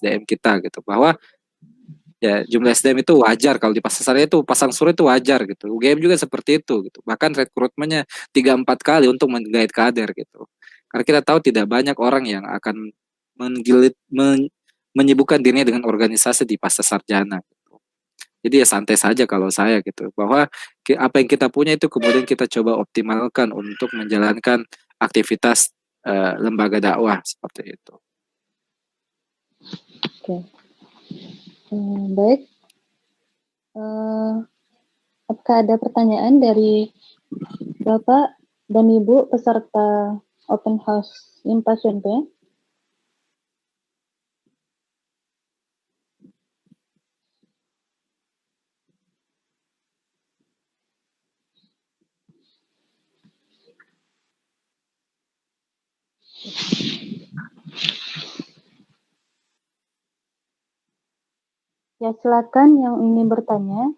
SDM kita gitu, bahwa ya jumlah SDM itu wajar kalau di pasar saya itu pasang surut itu wajar gitu. UGM juga seperti itu gitu. Bahkan rekrutmennya 3-4 kali untuk menggait kader gitu. Karena kita tahu tidak banyak orang yang akan menyibukkan dirinya dengan organisasi di pasca sarjana gitu. Jadi ya santai saja kalau saya gitu. Bahwa apa yang kita punya itu kemudian kita coba optimalkan untuk menjalankan aktivitas lembaga dakwah seperti itu. Oke. Baik. Apakah ada pertanyaan dari Bapak dan Ibu peserta Open House Himpas UNP? Ya, silakan yang ingin bertanya.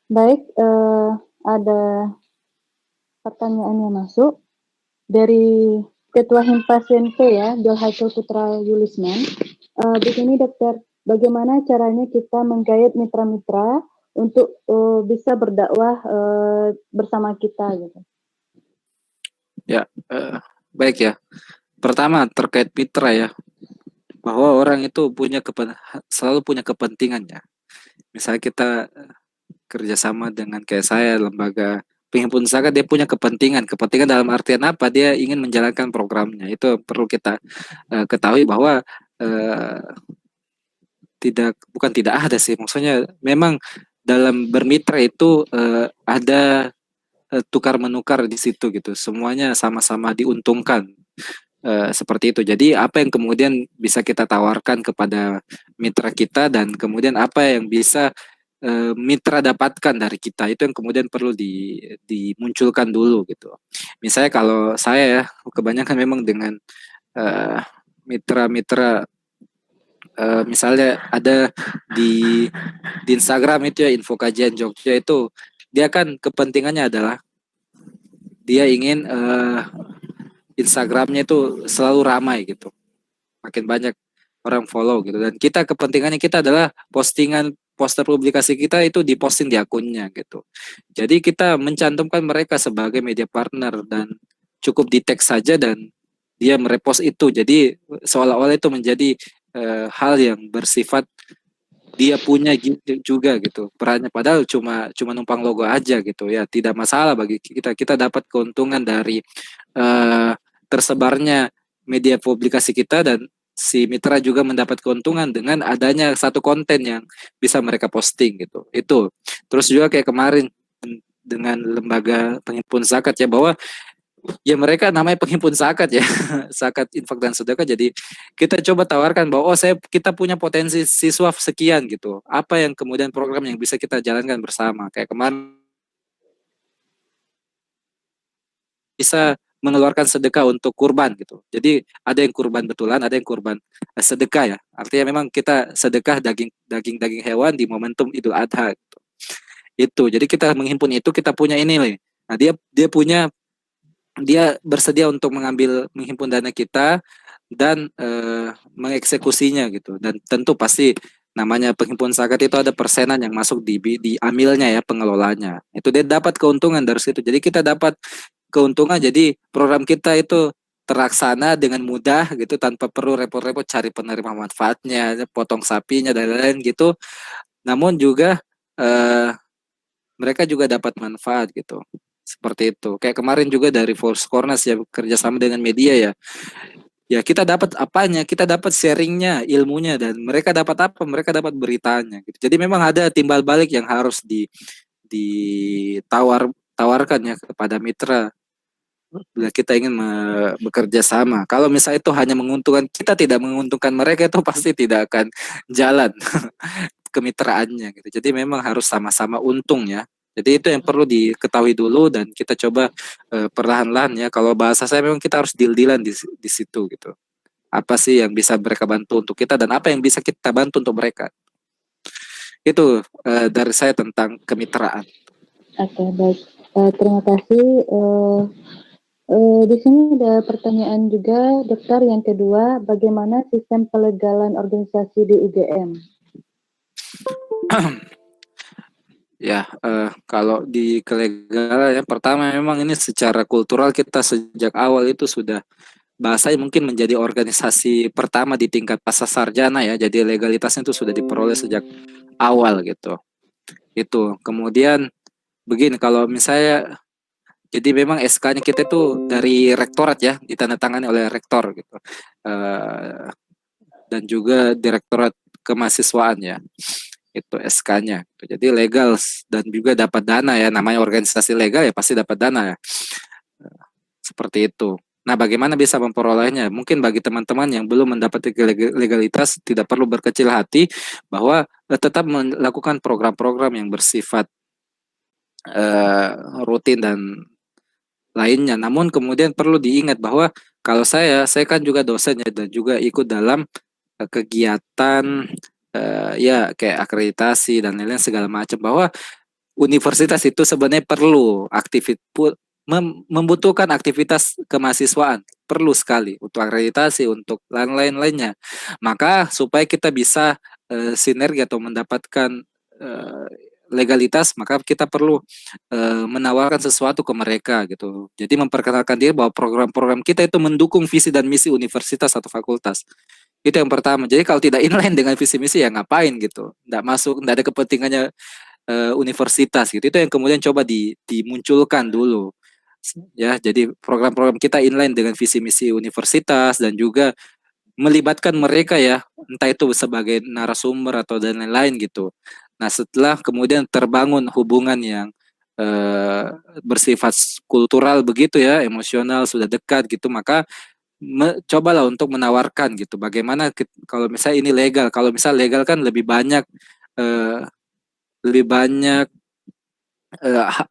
Baik, ada pertanyaan yang masuk dari Ketua Himpas UNP ya, Dolhasil Putra Yulisman. Begini dokter, bagaimana caranya kita menggait mitra-mitra untuk bisa berdakwah bersama kita gitu? Ya, baik ya. Pertama terkait mitra ya, bahwa orang itu selalu punya kepentingannya. Misalnya kita kerjasama dengan kayak saya lembaga penghimpun zakat, dia punya kepentingan dalam artian apa, dia ingin menjalankan programnya. Itu perlu kita ketahui bahwa bukan tidak ada sih, maksudnya memang dalam bermitra itu ada tukar menukar di situ gitu, semuanya sama-sama diuntungkan. Seperti itu. Jadi apa yang kemudian bisa kita tawarkan kepada mitra kita dan kemudian apa yang bisa mitra dapatkan dari kita, itu yang kemudian perlu dimunculkan dulu gitu. Misalnya kalau saya ya kebanyakan memang dengan mitra-mitra misalnya ada di Instagram itu ya, Info Kajian Jogja itu, dia kan kepentingannya adalah dia ingin Instagramnya itu selalu ramai gitu, makin banyak orang follow gitu, dan kita kepentingannya kita adalah poster publikasi kita itu diposting di akunnya gitu. Jadi kita mencantumkan mereka sebagai media partner dan cukup di tag saja dan dia merepost itu. Jadi seolah-olah itu menjadi hal yang bersifat dia punya juga gitu perannya, padahal cuma numpang logo aja gitu ya, tidak masalah bagi kita. Kita dapat keuntungan dari tersebarnya media publikasi kita, dan si mitra juga mendapat keuntungan dengan adanya satu konten yang bisa mereka posting gitu. Itu terus juga kayak kemarin dengan lembaga penghimpun zakat ya, bahwa ya mereka namanya penghimpun zakat ya, zakat, infak dan sedekah. Jadi kita coba tawarkan bahwa kita punya potensi siswa sekian gitu. Apa yang kemudian program yang bisa kita jalankan bersama. Kayak kemarin bisa mengeluarkan sedekah untuk kurban gitu. Jadi ada yang kurban betulan, ada yang kurban sedekah ya. Artinya memang kita sedekah daging hewan di momentum Idul Adha gitu. Itu. Jadi kita menghimpun itu, kita punya ini nih. Nah, dia bersedia untuk menghimpun dana kita dan mengeksekusinya gitu. Dan tentu pasti namanya penghimpun zakat itu ada persenan yang masuk diambilnya ya, pengelolanya. Itu dia dapat keuntungan dari situ. Jadi kita dapat keuntungan, jadi program kita itu terlaksana dengan mudah gitu, tanpa perlu repot-repot cari penerima manfaatnya, potong sapinya dan lain-lain gitu. Namun juga mereka juga dapat manfaat gitu. Seperti itu. Kayak kemarin juga dari Foursquare ya, kerjasama dengan media ya. Ya kita dapat apanya? Kita dapat sharingnya, ilmunya, dan mereka dapat apa? Mereka dapat beritanya. Gitu. Jadi memang ada timbal balik yang harus ditawarkan ya kepada mitra bila kita ingin bekerja sama. Kalau misalnya itu hanya menguntungkan kita, tidak menguntungkan mereka, itu pasti tidak akan jalan. kemitraannya gitu. Jadi memang harus sama-sama untung ya. Jadi itu yang perlu diketahui dulu dan kita coba perlahan-lahan ya. Kalau bahasa saya memang kita harus deal-dealan di situ gitu. Apa sih yang bisa mereka bantu untuk kita dan apa yang bisa kita bantu untuk mereka. Itu dari saya tentang kemitraan. Oke, baik. Terima kasih. Di sini ada pertanyaan juga, dokter. Yang kedua, bagaimana sistem pelegalan organisasi di UGM? Ya, kalau di kelegalan yang pertama memang ini secara kultural kita sejak awal itu sudah bahasanya mungkin menjadi organisasi pertama di tingkat pasca sarjana ya. Jadi legalitasnya itu sudah diperoleh sejak awal gitu. Itu. Kemudian begini kalau misalnya jadi memang SK-nya kita itu dari rektorat ya, ditandatangani oleh rektor gitu. Eh, dan juga direktorat kemahasiswaan ya. Itu SK-nya. Jadi legal dan juga dapat dana ya, namanya organisasi legal ya pasti dapat dana ya. Seperti itu. Nah, bagaimana bisa memperolehnya? Mungkin bagi teman-teman yang belum mendapat legalitas tidak perlu berkecil hati bahwa tetap melakukan program-program yang bersifat eh, rutin dan lainnya. Namun kemudian perlu diingat bahwa kalau saya kan juga dosen ya dan juga ikut dalam kegiatan ya kayak akreditasi dan lain-lain segala macam bahwa universitas itu sebenarnya perlu membutuhkan aktivitas kemahasiswaan perlu sekali untuk akreditasi untuk lain-lainnya. Maka supaya kita bisa sinergi atau mendapatkan eh, legalitas, maka kita perlu menawarkan sesuatu ke mereka gitu. Jadi memperkenalkan diri bahwa program-program kita itu mendukung visi dan misi universitas atau fakultas. Itu yang pertama. Jadi kalau tidak inline dengan visi misi ya ngapain gitu. Tidak masuk, tidak ada kepentingannya universitas gitu. Itu yang kemudian coba dimunculkan dulu. Ya, jadi program-program kita inline dengan visi misi universitas dan juga melibatkan mereka ya, entah itu sebagai narasumber atau dan lain-lain gitu. Nah, setelah kemudian terbangun hubungan yang eh, bersifat kultural begitu ya, emosional sudah dekat gitu, maka cobalah untuk menawarkan gitu. Bagaimana kalau misalnya ini legal, kalau misal legal kan eh, lebih banyak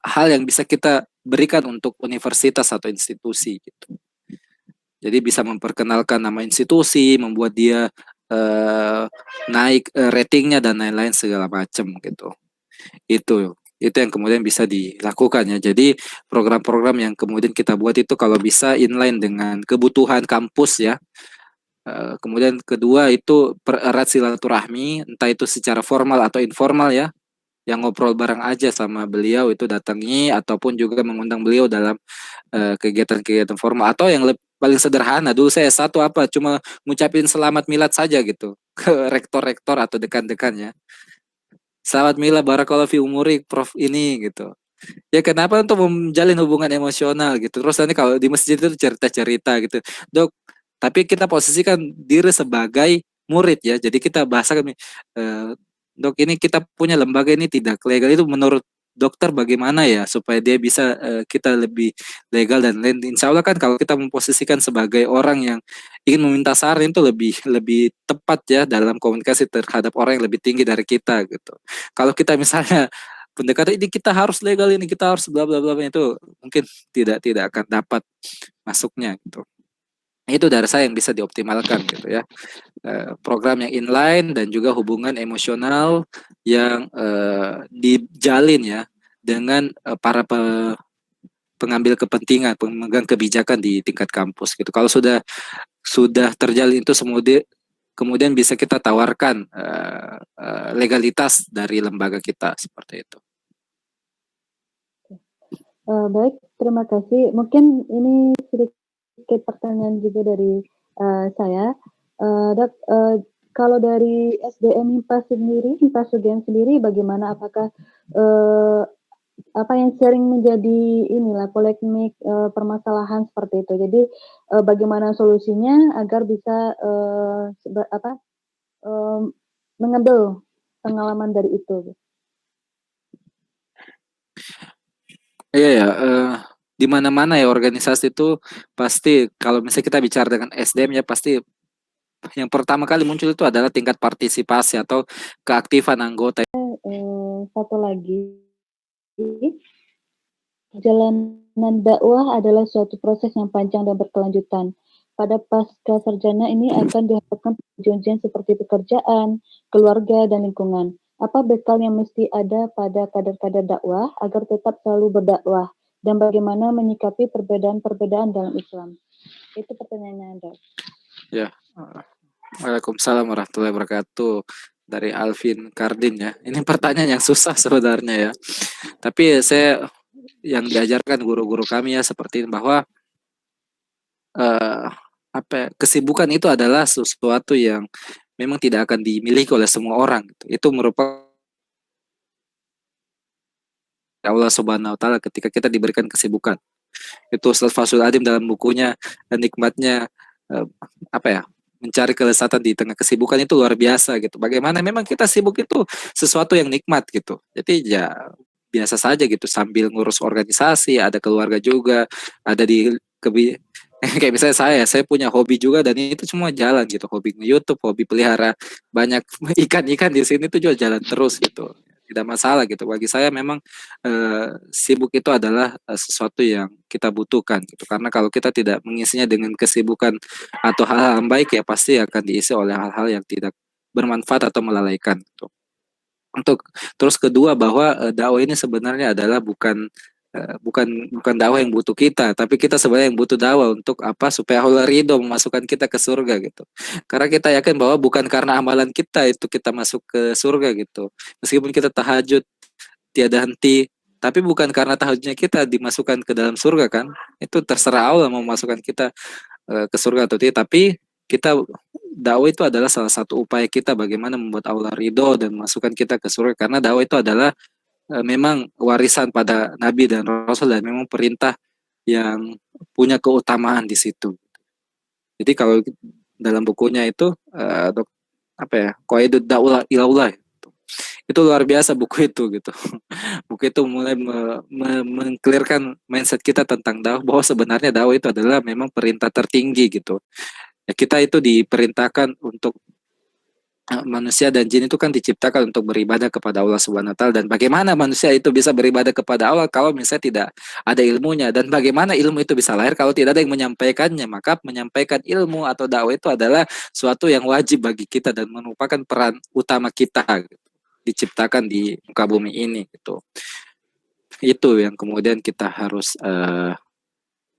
hal yang bisa kita berikan untuk universitas atau institusi gitu. Jadi bisa memperkenalkan nama institusi, membuat dia eh, naik ratingnya dan lain-lain segala macam gitu. Itu yang kemudian bisa dilakukan ya. Jadi program-program yang kemudian kita buat itu kalau bisa inline dengan kebutuhan kampus ya. Kemudian kedua itu pererat silaturahmi, entah itu secara formal atau informal ya, yang ngobrol bareng aja sama beliau itu datangi ataupun juga mengundang beliau dalam kegiatan-kegiatan formal atau yang paling sederhana dulu saya satu apa cuma ngucapin selamat milad saja gitu ke rektor-rektor atau dekan-dekannya. Selamat milad barakallahu fi umuri prof ini gitu. Ya kenapa untuk menjalin hubungan emosional gitu. Terus nanti kalau di masjid itu cerita-cerita gitu. Dok, tapi kita posisikan diri sebagai murid ya. Jadi kita bahasakan dok ini kita punya lembaga ini tidak legal itu menurut dokter bagaimana ya supaya dia bisa kita lebih legal dan lain. Insya Allah kan kalau kita memposisikan sebagai orang yang ingin meminta saran itu lebih lebih tepat ya dalam komunikasi terhadap orang yang lebih tinggi dari kita gitu. Kalau kita misalnya pendekatan ini kita harus legal ini kita harus bla bla bla itu mungkin tidak akan dapat masuknya gitu. Itu dari saya yang bisa dioptimalkan gitu ya. Program yang inline dan juga hubungan emosional yang dijalin ya dengan para pengambil kepentingan, pemegang kebijakan di tingkat kampus gitu. Kalau sudah terjalin itu kemudian bisa kita tawarkan legalitas dari lembaga kita seperti itu. Baik, terima kasih. Mungkin ini sedikit pertanyaan juga dari saya. Dok, kalau dari SDM Himpas UGM sendiri bagaimana? Apakah apa yang sering menjadi inilah polemik permasalahan seperti itu. Jadi bagaimana solusinya agar bisa mengambil pengalaman dari itu. Iya ya, di mana-mana ya organisasi itu pasti kalau misalnya kita bicara dengan SDM ya pasti yang pertama kali muncul itu adalah tingkat partisipasi atau keaktifan anggota. Satu lagi, perjalanan dakwah adalah suatu proses yang panjang dan berkelanjutan. Pada pasca sarjana ini akan dihadapkan ujian seperti pekerjaan, keluarga, dan lingkungan. Apa bekal yang mesti ada pada kader-kader dakwah agar tetap selalu berdakwah? Dan bagaimana menyikapi perbedaan-perbedaan dalam Islam? Itu pertanyaannya, Anda. Ya, Waalaikumsalam warahmatullahi wabarakatuh. Dari Alvin Kardin ya. Ini pertanyaan yang susah sebenarnya ya. Tapi saya yang diajarkan guru-guru kami ya seperti bahwa kesibukan itu adalah sesuatu yang memang tidak akan dimiliki oleh semua orang. Itu merupakan Allah Subhanahu wa taala ketika kita diberikan kesibukan. Itu Ustaz Fasul Adim dalam bukunya nikmatnya eh, apa ya? Mencari kelezatan di tengah kesibukan itu luar biasa gitu. Bagaimana memang kita sibuk itu sesuatu yang nikmat gitu. Jadi ya biasa saja gitu sambil ngurus organisasi, ada keluarga juga, ada di kayak misalnya saya punya hobi juga dan itu semua jalan gitu, hobi nge-YouTube, hobi pelihara banyak ikan-ikan di sini tuh juga jalan terus gitu. Tidak masalah gitu. Bagi saya memang sibuk itu adalah sesuatu yang kita butuhkan gitu. Karena kalau kita tidak mengisinya dengan kesibukan atau hal-hal yang baik ya pasti akan diisi oleh hal-hal yang tidak bermanfaat atau melalaikan gitu. Untuk terus kedua bahwa dakwah ini sebenarnya adalah bukan dakwah yang butuh kita, tapi kita sebenarnya yang butuh dakwah untuk apa? Supaya Allah ridho memasukkan kita ke surga gitu. Karena kita yakin bahwa bukan karena amalan kita itu kita masuk ke surga gitu. Meskipun kita tahajud tiada henti, tapi bukan karena tahajudnya kita dimasukkan ke dalam surga kan? Itu terserah Allah mau memasukkan kita ke surga atau tidak, tapi kita dakwah itu adalah salah satu upaya kita bagaimana membuat Allah ridho dan masukkan kita ke surga karena dakwah itu adalah memang warisan pada nabi dan rasul dan memang perintah yang punya keutamaan di situ. Jadi kalau dalam bukunya itu apa ya? Qaidud Dakwah Ilallah itu luar biasa buku itu gitu. Buku itu mulai mengclearkan mindset kita tentang dakwah bahwa sebenarnya dakwah itu adalah memang perintah tertinggi gitu. Ya, kita itu diperintahkan untuk manusia dan jin itu kan diciptakan untuk beribadah kepada Allah Subhanahu wa taala dan bagaimana manusia itu bisa beribadah kepada Allah kalau misalnya tidak ada ilmunya dan bagaimana ilmu itu bisa lahir kalau tidak ada yang menyampaikannya maka menyampaikan ilmu atau dakwah itu adalah suatu yang wajib bagi kita dan merupakan peran utama kita gitu, diciptakan di muka bumi ini gitu itu yang kemudian kita harus uh,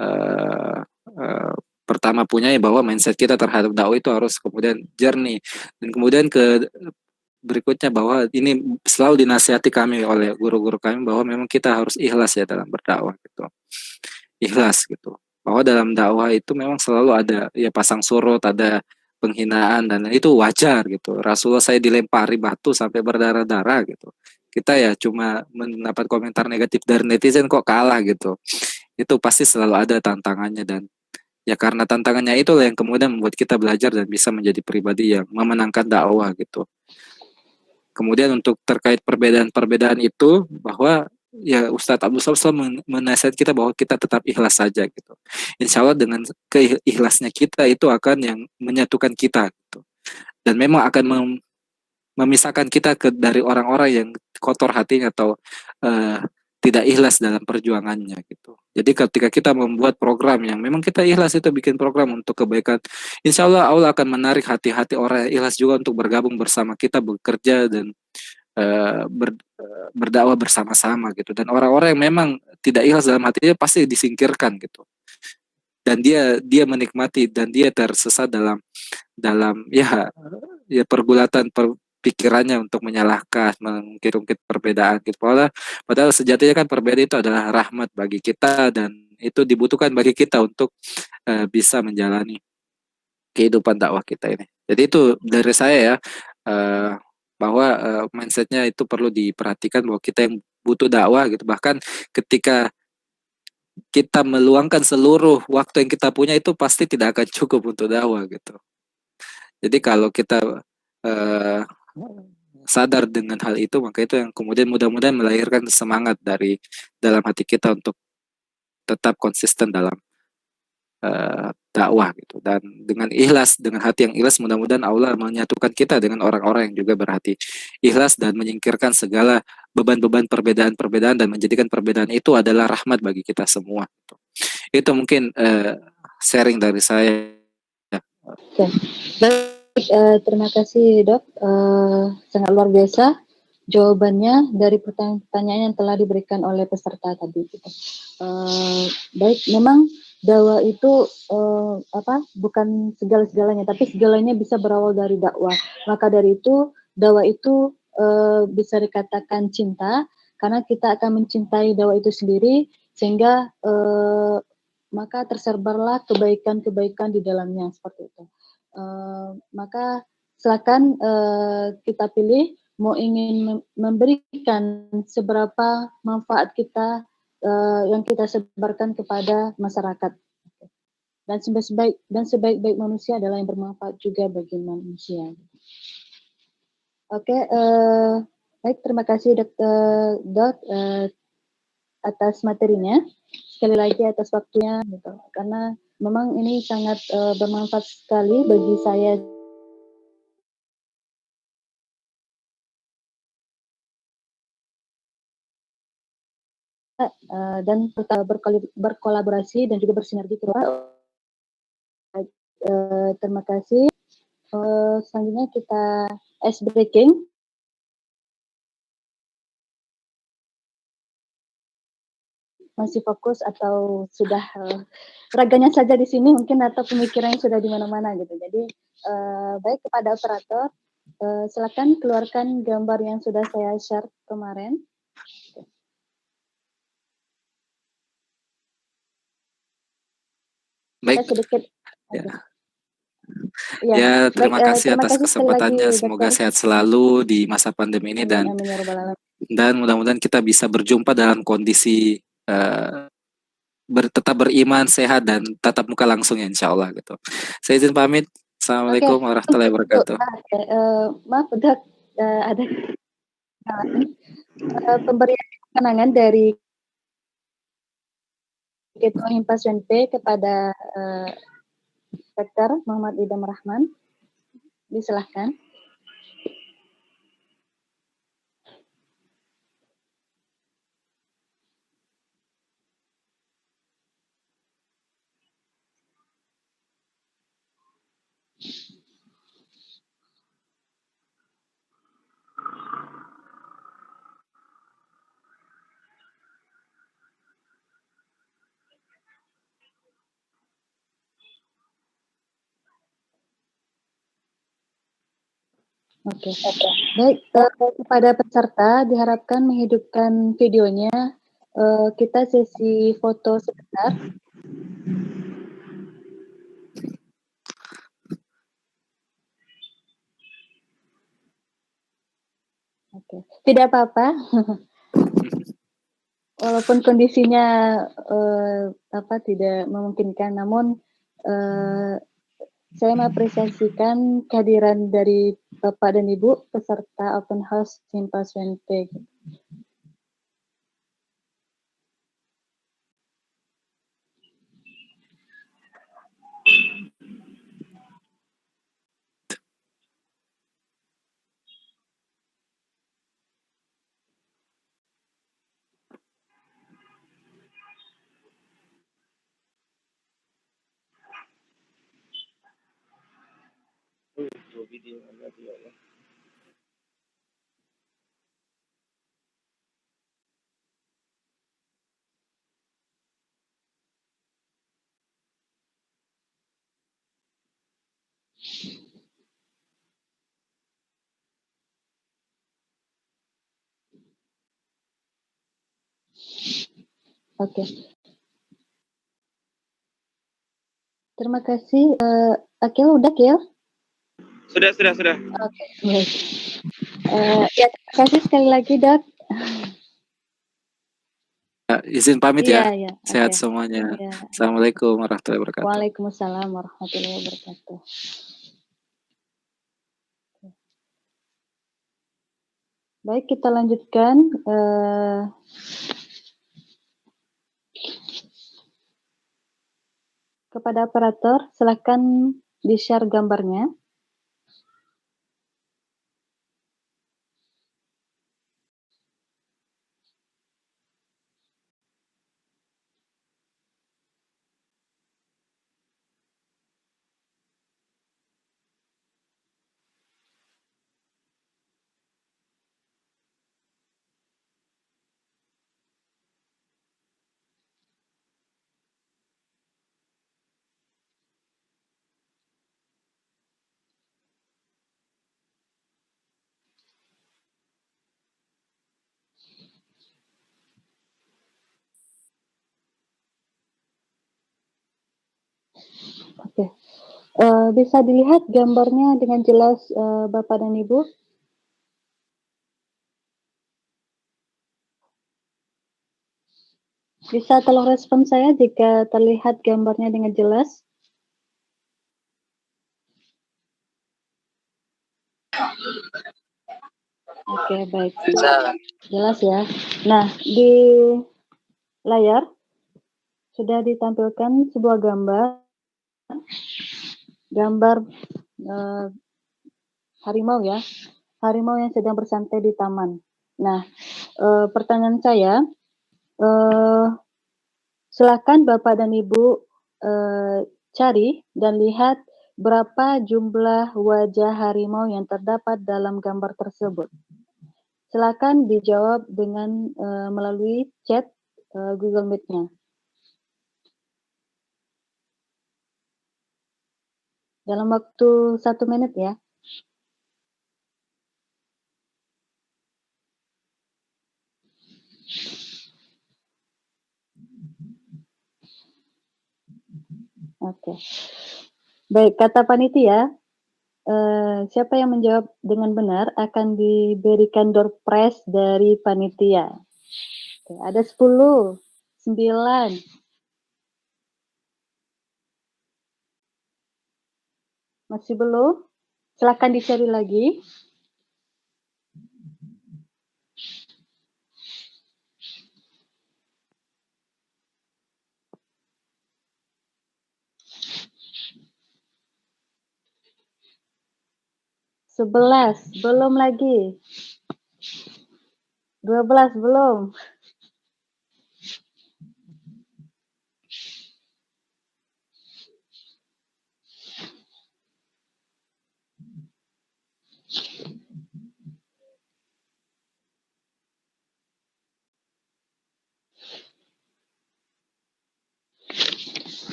uh, pertama punya ya bahwa mindset kita terhadap dakwah itu harus kemudian jernih dan kemudian berikutnya bahwa ini selalu dinasihati kami oleh guru-guru kami bahwa memang kita harus ikhlas ya dalam berdakwah gitu ikhlas gitu bahwa dalam dakwah itu memang selalu ada ya pasang surut ada penghinaan dan itu wajar gitu Rasulullah saya dilempari batu sampai berdarah-darah gitu kita ya cuma mendapat komentar negatif dari netizen kok kalah gitu itu pasti selalu ada tantangannya dan ya karena tantangannya itulah yang kemudian membuat kita belajar dan bisa menjadi pribadi yang memenangkan dakwah gitu. Kemudian untuk terkait perbedaan-perbedaan itu bahwa ya Ustadz Abdul Somad menasihat kita bahwa kita tetap ikhlas saja gitu. Insya Allah dengan keikhlasnya kita itu akan yang menyatukan kita gitu. Dan memang akan memisahkan kita dari orang-orang yang kotor hatinya atau uh, tidak ikhlas dalam perjuangannya gitu. Jadi ketika kita membuat program yang memang kita ikhlas itu bikin program untuk kebaikan, insya Allah Allah akan menarik hati-hati orang yang ikhlas juga untuk bergabung bersama kita bekerja dan berdakwah bersama-sama gitu. Dan orang-orang yang memang tidak ikhlas dalam hatinya pasti disingkirkan gitu. Dan dia menikmati dan dia tersesat dalam dalam ya pergulatan pikirannya untuk menyalahkan, mengungkit-ungkit perbedaan gitu. Padahal sejatinya kan perbedaan itu adalah rahmat bagi kita dan itu dibutuhkan bagi kita untuk bisa menjalani kehidupan dakwah kita ini. Jadi itu dari saya ya bahwa mindsetnya itu perlu diperhatikan bahwa kita yang butuh dakwah gitu. Bahkan ketika kita meluangkan seluruh waktu yang kita punya itu pasti tidak akan cukup untuk dakwah gitu. Jadi kalau kita uh, sadar dengan hal itu, maka itu yang kemudian mudah-mudahan melahirkan semangat dari dalam hati kita untuk tetap konsisten dalam dakwah gitu. Dan dengan ikhlas, dengan hati yang ikhlas, mudah-mudahan Allah menyatukan kita dengan orang-orang yang juga berhati ikhlas dan menyingkirkan segala beban-beban perbedaan-perbedaan dan menjadikan perbedaan itu adalah rahmat bagi kita semua. Itu mungkin sharing dari saya. Oke. Baik, terima kasih Dok. Sangat luar biasa jawabannya dari pertanyaan-pertanyaan yang telah diberikan oleh peserta tadi. Gitu. Baik, memang dakwah itu bukan segala-segalanya, tapi segalanya bisa berawal dari dakwah. Maka dari itu dakwah itu bisa dikatakan cinta, karena kita akan mencintai dakwah itu sendiri, sehingga maka tersebarlah kebaikan-kebaikan di dalamnya seperti itu. Maka silakan kita pilih mau ingin memberikan seberapa manfaat kita yang kita sebarkan kepada masyarakat. Dan sebaik-baik manusia adalah yang bermanfaat juga bagi manusia. Oke, baik, terima kasih Dok atas materinya. Sekali lagi atas waktunya, gitu. Karena memang ini sangat bermanfaat sekali bagi saya dan berkolaborasi dan juga bersinergi kedua. Terima kasih. Selanjutnya kita ice breaking. Masih fokus atau sudah raganya saja di sini mungkin atau pemikirannya sudah di mana-mana gitu. Jadi baik, kepada operator silakan keluarkan gambar yang sudah saya share kemarin. Baik. Sedikit. Ya. Ya, Ya, terima baik, kasih terima atas kasih sekali lagi, kesempatannya. Semoga Dokter. sehat selalu di masa pandemi ini Amin, amin, ya Rabbal Alamin. dan mudah-mudahan kita bisa berjumpa dalam kondisi tetap beriman, sehat dan tatap muka langsung ya, insya Allah gitu. Saya izin pamit. Assalamualaikum warahmatullahi wabarakatuh. Maaf, Dok, ada pemberian kenangan dari Ketua Himpas UNP kepada Dr. Muhammad Idham Rahman. Disilahkan. Oke. Baik, kepada peserta diharapkan menghidupkan videonya. Kita sesi foto sebentar. Oke, tidak apa-apa. Walaupun kondisinya tidak memungkinkan, namun saya mengapresiasikan kehadiran dari Bapak dan Ibu peserta Open House Himpas UNP. Oke. Terima kasih. Akil, udah Akil? Sudah. Oke, baik. Ya, terima kasih sekali lagi, Dok. Izin pamit ya. Iya, Sehat okay. semuanya. Ya. Assalamualaikum warahmatullahi wabarakatuh. Waalaikumsalam warahmatullahi wabarakatuh. Baik, kita lanjutkan. Kepada operator, silakan di-share gambarnya. Oke. Bisa dilihat gambarnya dengan jelas, Bapak dan Ibu? Bisa tolong respon saya jika terlihat gambarnya dengan jelas? Oke, baik. Jelas ya. Nah, di layar sudah ditampilkan sebuah gambar harimau ya, harimau yang sedang bersantai di taman. Nah, pertanyaan saya, silakan Bapak dan Ibu cari dan lihat berapa jumlah wajah harimau yang terdapat dalam gambar tersebut. Silakan dijawab dengan melalui chat Google Meet-nya. Dalam waktu 1 menit ya. Oke. Baik, kata panitia, siapa yang menjawab dengan benar akan diberikan door prize dari panitia. Oke, ada 10, 9, masih belum? Silakan dicari lagi. Sebelas, belum lagi. 12, belum.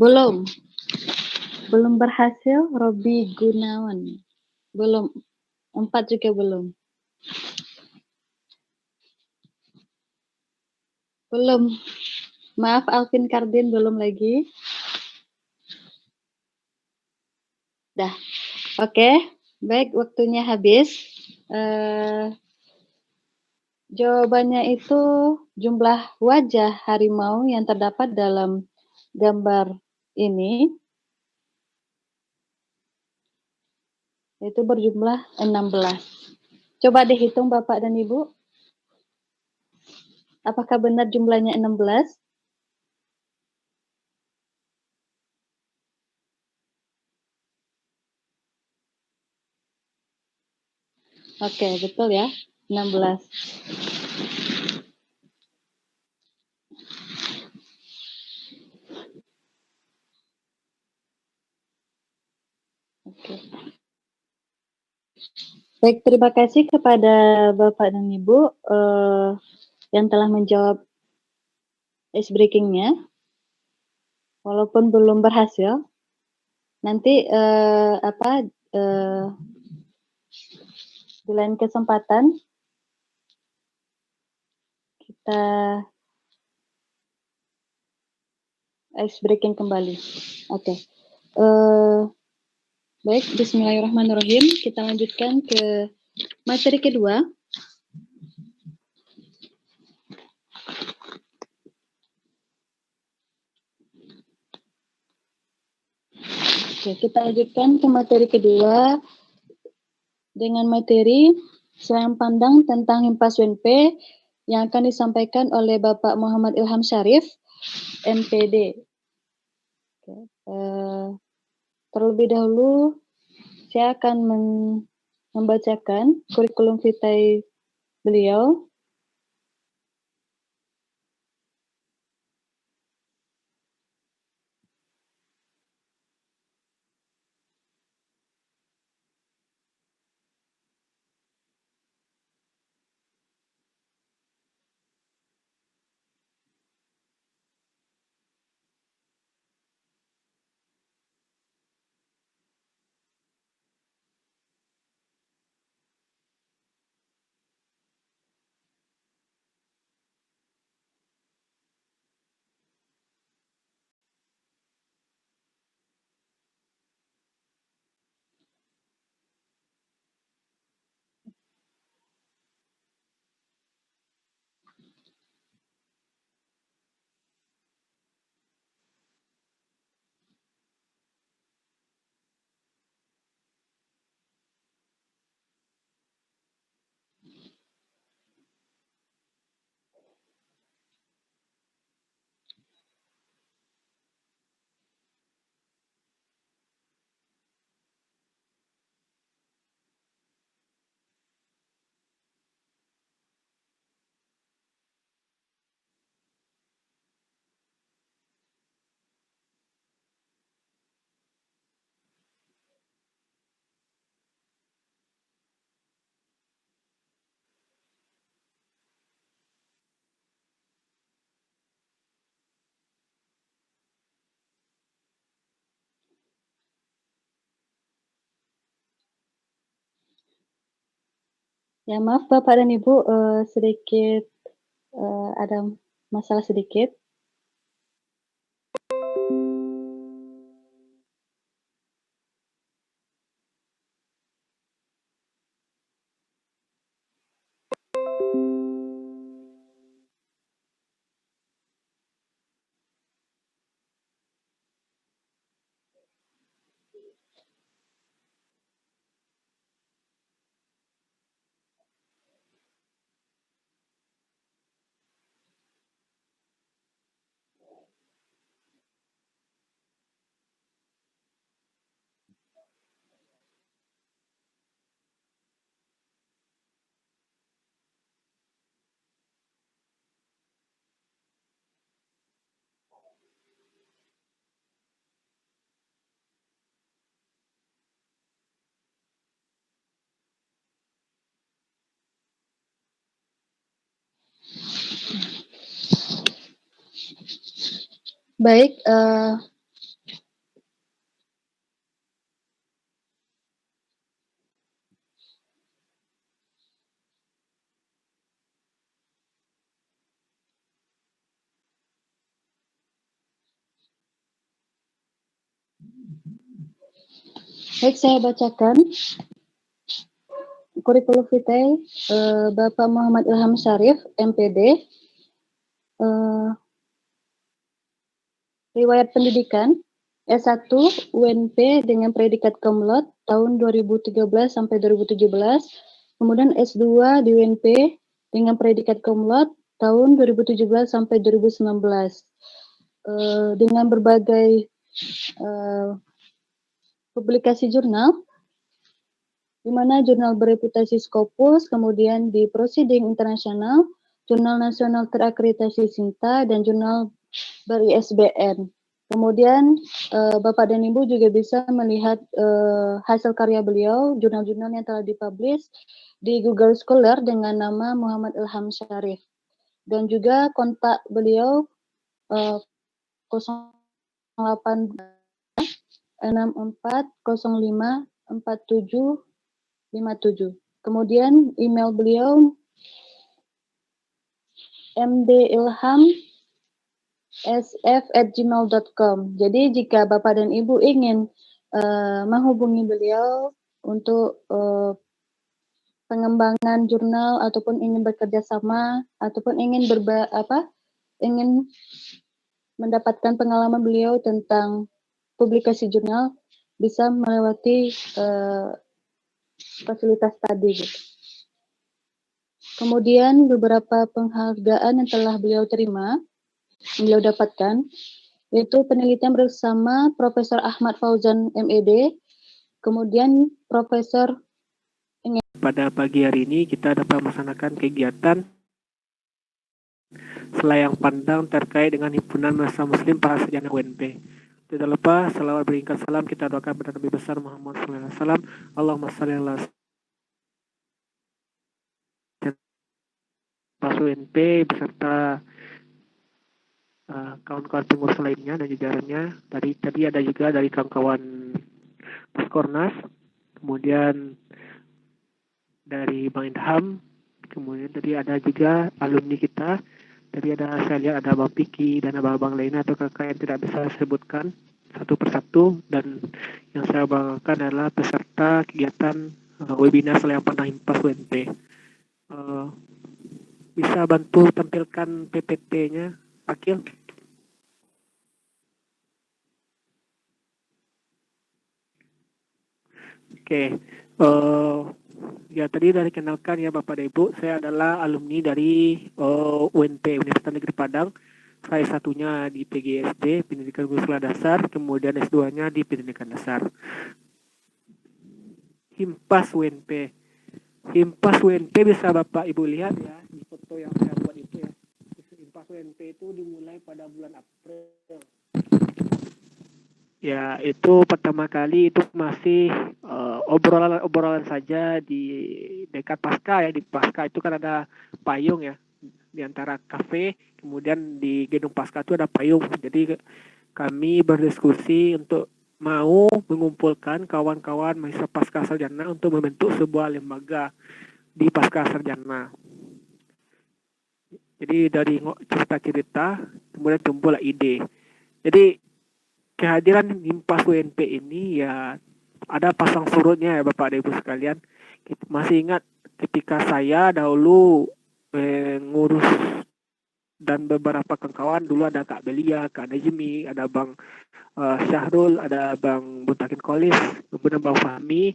Belum. Belum berhasil, Robi Gunawan. Belum. 4 juga belum. Belum. Maaf, Alvin Kardin belum lagi. Dah. Oke. Baik, waktunya habis. Jawabannya itu jumlah wajah harimau yang terdapat dalam gambar ini itu berjumlah 16. Coba dihitung Bapak dan Ibu. Apakah benar jumlahnya 16? Oke, betul ya. 16. Oke. Baik, terima kasih kepada Bapak dan Ibu yang telah menjawab ice breaking-nya. Walaupun belum berhasil, nanti di lain kesempatan kita ice breaking kembali. Oke. Baik, bismillahirrahmanirrahim. Kita lanjutkan ke materi kedua. Oke, kita lanjutkan ke materi kedua dengan materi serangan pandang tentang Himpas UNP yang akan disampaikan oleh Bapak Muhammad Ilham Syarif, MPD. Terlebih dahulu, saya akan membacakan kurikulum vitae beliau. Ya maaf Bapak dan Ibu, sedikit ada masalah sedikit. Baik, saya bacakan kurikulum vitae Bapak Muhammad Ilham Syarif, MPD. Riwayat pendidikan S1 UNP dengan predikat cum laude tahun 2013 sampai 2017, kemudian S2 di UNP dengan predikat cum laude tahun 2017 sampai 2019, dengan berbagai publikasi jurnal, di mana jurnal bereputasi Scopus, kemudian di Proceeding Internasional, jurnal nasional terakreditasi SINTA, dan jurnal ber-ISBN. Kemudian Bapak dan Ibu juga bisa melihat hasil karya beliau, jurnal-jurnal yang telah dipublish di Google Scholar dengan nama Muhammad Ilham Syarif. Dan juga kontak beliau 08 64054757. Kemudian email beliau mdilham@sf@gmail.com. Jadi jika Bapak dan Ibu ingin menghubungi beliau untuk pengembangan jurnal ataupun ingin bekerja sama ataupun ingin ingin mendapatkan pengalaman beliau tentang publikasi jurnal, bisa melewati fasilitas tadi gitu. Kemudian beberapa penghargaan yang telah beliau dapatkan, yaitu penelitian bersama Profesor Ahmad Fauzan MED, kemudian Profesor. Pada pagi hari ini kita dapat melaksanakan kegiatan selayang pandang terkait dengan himpunan massa muslim para sarjana UNP. Tidak lupa selawat beringkat salam kita doakan kepada Nabi besar Muhammad SAW. Allahumma shalli ala UNP beserta kawan-kawan pengurus lainnya dan jajarannya. Tadi ada juga dari kawan-kawan Puskornas, kemudian dari Bang Indham, kemudian tadi ada juga alumni kita. Tadi saya lihat ada Bang Piki dan abang-abang lainnya atau kakak yang tidak bisa disebutkan satu persatu, dan yang saya banggakan adalah peserta kegiatan webinar selayang pandang Himpas UNP. Bisa bantu tampilkan PPT-nya, Akil? Oke. Ya tadi dari kenalkan ya Bapak dan Ibu, saya adalah alumni dari UNP Universitas Negeri Padang. Saya satunya di PGSD, Pendidikan Guru Sekolah Dasar, kemudian S2-nya di Pendidikan Dasar. Himpas UNP. Himpas UNP bisa Bapak Ibu lihat ya di foto yang saya buat itu ya. Himpas UNP itu dimulai pada bulan April. Ya, itu pertama kali itu masih obrolan saja di dekat Pasca ya. Di Pasca itu kan ada payung ya, di antara kafe, kemudian di gedung Pasca itu ada payung. Jadi kami berdiskusi untuk mau mengumpulkan kawan-kawan mahasiswa Pasca Sarjana untuk membentuk sebuah lembaga di Pasca Sarjana. Jadi dari cerita-cerita kemudian timbullah ide. Jadi kehadiran Himpas UNP ini ya ada pasang surutnya ya Bapak dan Ibu sekalian. Masih ingat ketika saya dahulu ngurus dan beberapa kawan dulu ada Kak Belia, Kak Najmi, ada Bang Syahrul, ada Bang Buntakin Kolis, kemudian Bang Fahmi,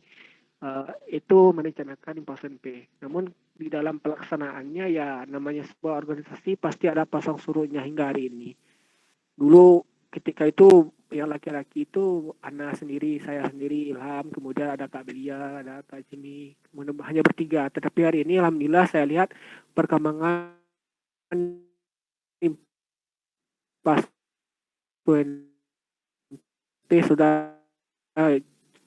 itu merencanakan Himpas UNP. Namun di dalam pelaksanaannya ya namanya sebuah organisasi pasti ada pasang surutnya hingga hari ini. Dulu ketika itu yang laki-laki itu Ana sendiri, saya sendiri, Ilham, kemudian ada Kak Belia, ada Kak Jimmy, kemudian hanya bertiga. Tetapi hari ini alhamdulillah saya lihat perkembangan Himpas UNP sudah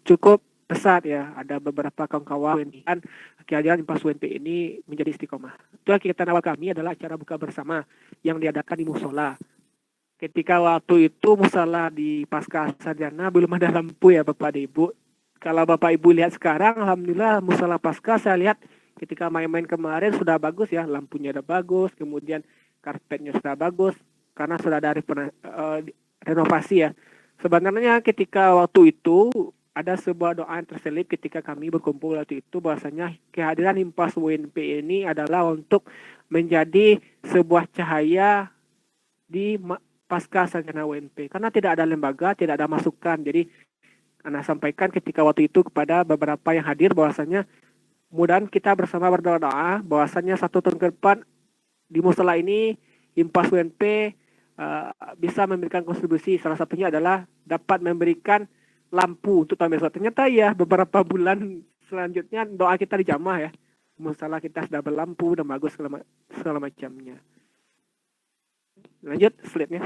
cukup pesat ya. Ada beberapa kawan-kawan dan kehadiran Himpas UNP ini menjadi istiqomah. Itu kegiatan awal kami adalah acara buka bersama yang diadakan di musola. Ketika waktu itu musola di Pasca Sarjana belum ada lampu ya Bapak dan Ibu. Kalau Bapak Ibu lihat sekarang, alhamdulillah musola Pasca saya lihat ketika main-main kemarin sudah bagus ya, lampunya sudah bagus, kemudian karpetnya sudah bagus karena sudah ada renovasi ya. Sebenarnya ketika waktu itu ada sebuah doa yang terselip ketika kami berkumpul waktu itu, bahwasanya kehadiran Himpas UNP ini adalah untuk menjadi sebuah cahaya di Pasca Sarjana UNP, karena tidak ada lembaga, tidak ada masukan. Jadi Ana sampaikan ketika waktu itu kepada beberapa yang hadir bahwasanya mudah-mudahan kita bersama berdoa bahwasanya 1 tahun ke depan di musola ini Himpas UNP bisa memberikan kontribusi. Salah satunya adalah dapat memberikan lampu untuk tahun besok. Ternyata ya beberapa bulan selanjutnya doa kita dijamah ya. Musola kita sudah berlampu dan bagus segala macamnya. Lanjut slide-nya.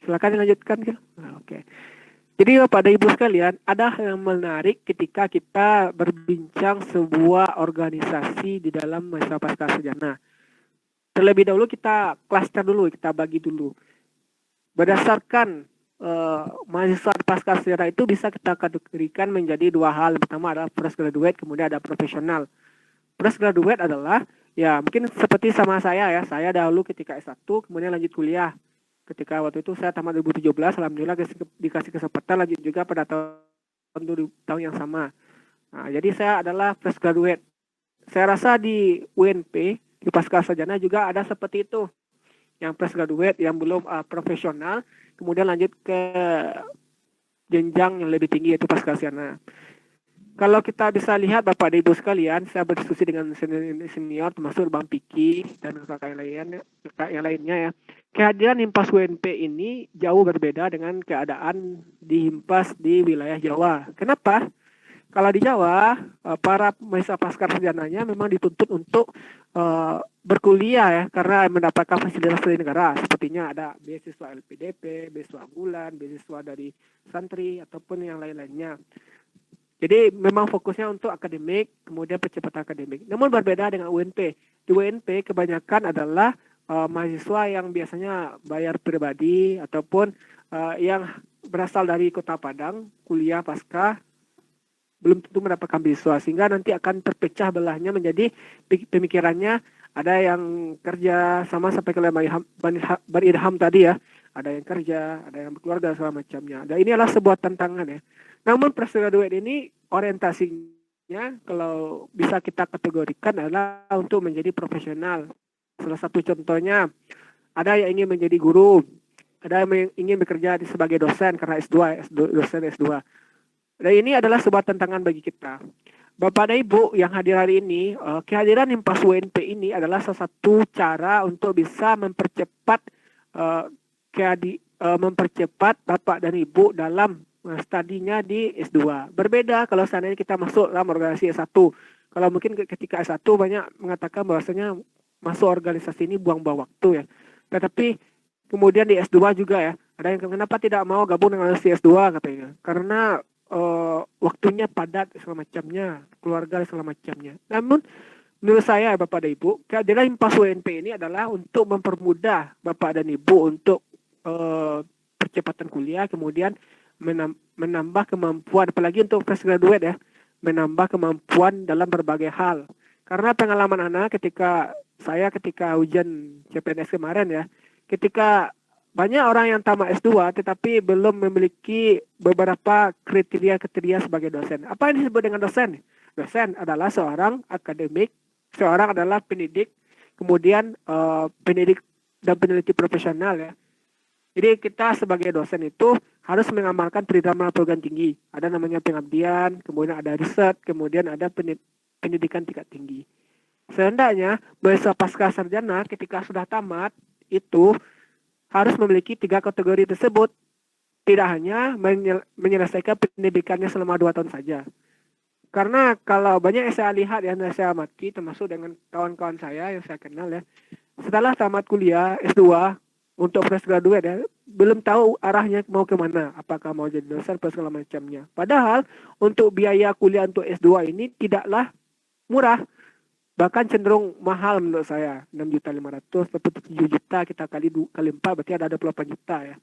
Silakan dilanjutkan. Oke. Jadi Bapak dan Ibu sekalian, ada hal yang menarik ketika kita berbincang sebuah organisasi di dalam mahasiswa Pasca Sarjana. Terlebih dahulu kita klaster dulu, kita bagi dulu. Berdasarkan mahasiswa Pasca Sarjana itu bisa kita kategorikan menjadi 2 hal. Pertama adalah fresh graduate, kemudian ada profesional. Fresh graduate adalah ya mungkin seperti sama saya ya. Saya dahulu ketika S1 kemudian lanjut kuliah. Ketika waktu itu saya tamat 2017, alhamdulillah dikasih kesempatan lanjut juga pada tahun yang sama. Nah, jadi saya adalah fresh graduate. Saya rasa di UNP, di Pasca Sarjana juga ada seperti itu. Yang fresh graduate, yang belum profesional, kemudian lanjut ke jenjang yang lebih tinggi yaitu pasca sarjana. Kalau kita bisa lihat Bapak dan Ibu sekalian, saya berdiskusi dengan senior termasuk Bang Piki dan kakak yang lainnya ya. Kehadiran Himpas UNP ini jauh berbeda dengan keadaan di Himpas di wilayah Jawa. Kenapa? Kalau di Jawa, para mahasiswa pasca sarjananya memang dituntut untuk berkuliah ya, karena mendapatkan fasilitas dari negara. Sepertinya ada beasiswa LPDP, beasiswa bulan, beasiswa dari santri, ataupun yang lain-lainnya. Jadi memang fokusnya untuk akademik, kemudian percepatan akademik. Namun berbeda dengan UNP. Di UNP kebanyakan adalah mahasiswa yang biasanya bayar pribadi ataupun yang berasal dari Kota Padang, kuliah pasca, belum tentu mendapatkan beasiswa. Sehingga nanti akan terpecah belahnya menjadi pemikirannya ada yang kerja sama sampai ke Baridham tadi ya. Ada yang kerja, ada yang berkeluarga segala macamnya. Dan ini adalah sebuah tantangan ya. Namun postgraduate ini orientasinya kalau bisa kita kategorikan adalah untuk menjadi profesional. Salah satu contohnya ada yang ingin menjadi guru, ada yang ingin bekerja sebagai dosen karena S2, dosen S2. Dan ini adalah sebuah tantangan bagi kita. Bapak dan Ibu yang hadir hari ini, kehadiran Himpas UNP ini adalah salah satu cara untuk bisa mempercepat Bapak dan Ibu dalam studinya di S2. Berbeda kalau seandainya kita masuk dalam organisasi S1. Kalau mungkin ketika S1 banyak mengatakan bahwasanya masuk organisasi ini buang-buang waktu ya. Tetapi kemudian di S2 juga ya, ada yang kenapa tidak mau gabung dengan organisasi S2 katanya. Karena waktunya padat segala macamnya, keluarga segala macamnya. Namun menurut saya Bapak dan Ibu, kehadiran Himpas UNP ini adalah untuk mempermudah Bapak dan Ibu untuk percepatan kuliah, kemudian menambah kemampuan, apalagi untuk fresh graduate ya, menambah kemampuan dalam berbagai hal. Karena pengalaman anak ketika ujian CPNS kemarin ya, ketika banyak orang yang tamat S2 tetapi belum memiliki beberapa kriteria sebagai dosen. Apa yang disebut dengan dosen? Dosen adalah seorang akademik, seorang adalah pendidik, kemudian pendidik dan peneliti profesional ya. Jadi kita sebagai dosen itu harus mengamalkan program perguruan tinggi. Ada namanya pengabdian, kemudian ada riset, kemudian ada pendidikan tingkat tinggi. Seandainya mahasiswa pasca sarjana ketika sudah tamat itu harus memiliki 3 kategori tersebut. Tidak hanya menyelesaikan pendidikannya selama 2 tahun saja. Karena kalau banyak yang saya lihat yang saya amati, termasuk dengan kawan-kawan saya yang saya kenal ya, setelah tamat kuliah S2 untuk fresh graduate ya, belum tahu arahnya mau kemana, apakah mau jadi dosen atau segala macamnya. Padahal untuk biaya kuliah untuk S2 ini tidaklah murah, bahkan cenderung mahal menurut saya. 6.500.000 atau 7 juta kita kali 4 berarti ada 28 juta ya.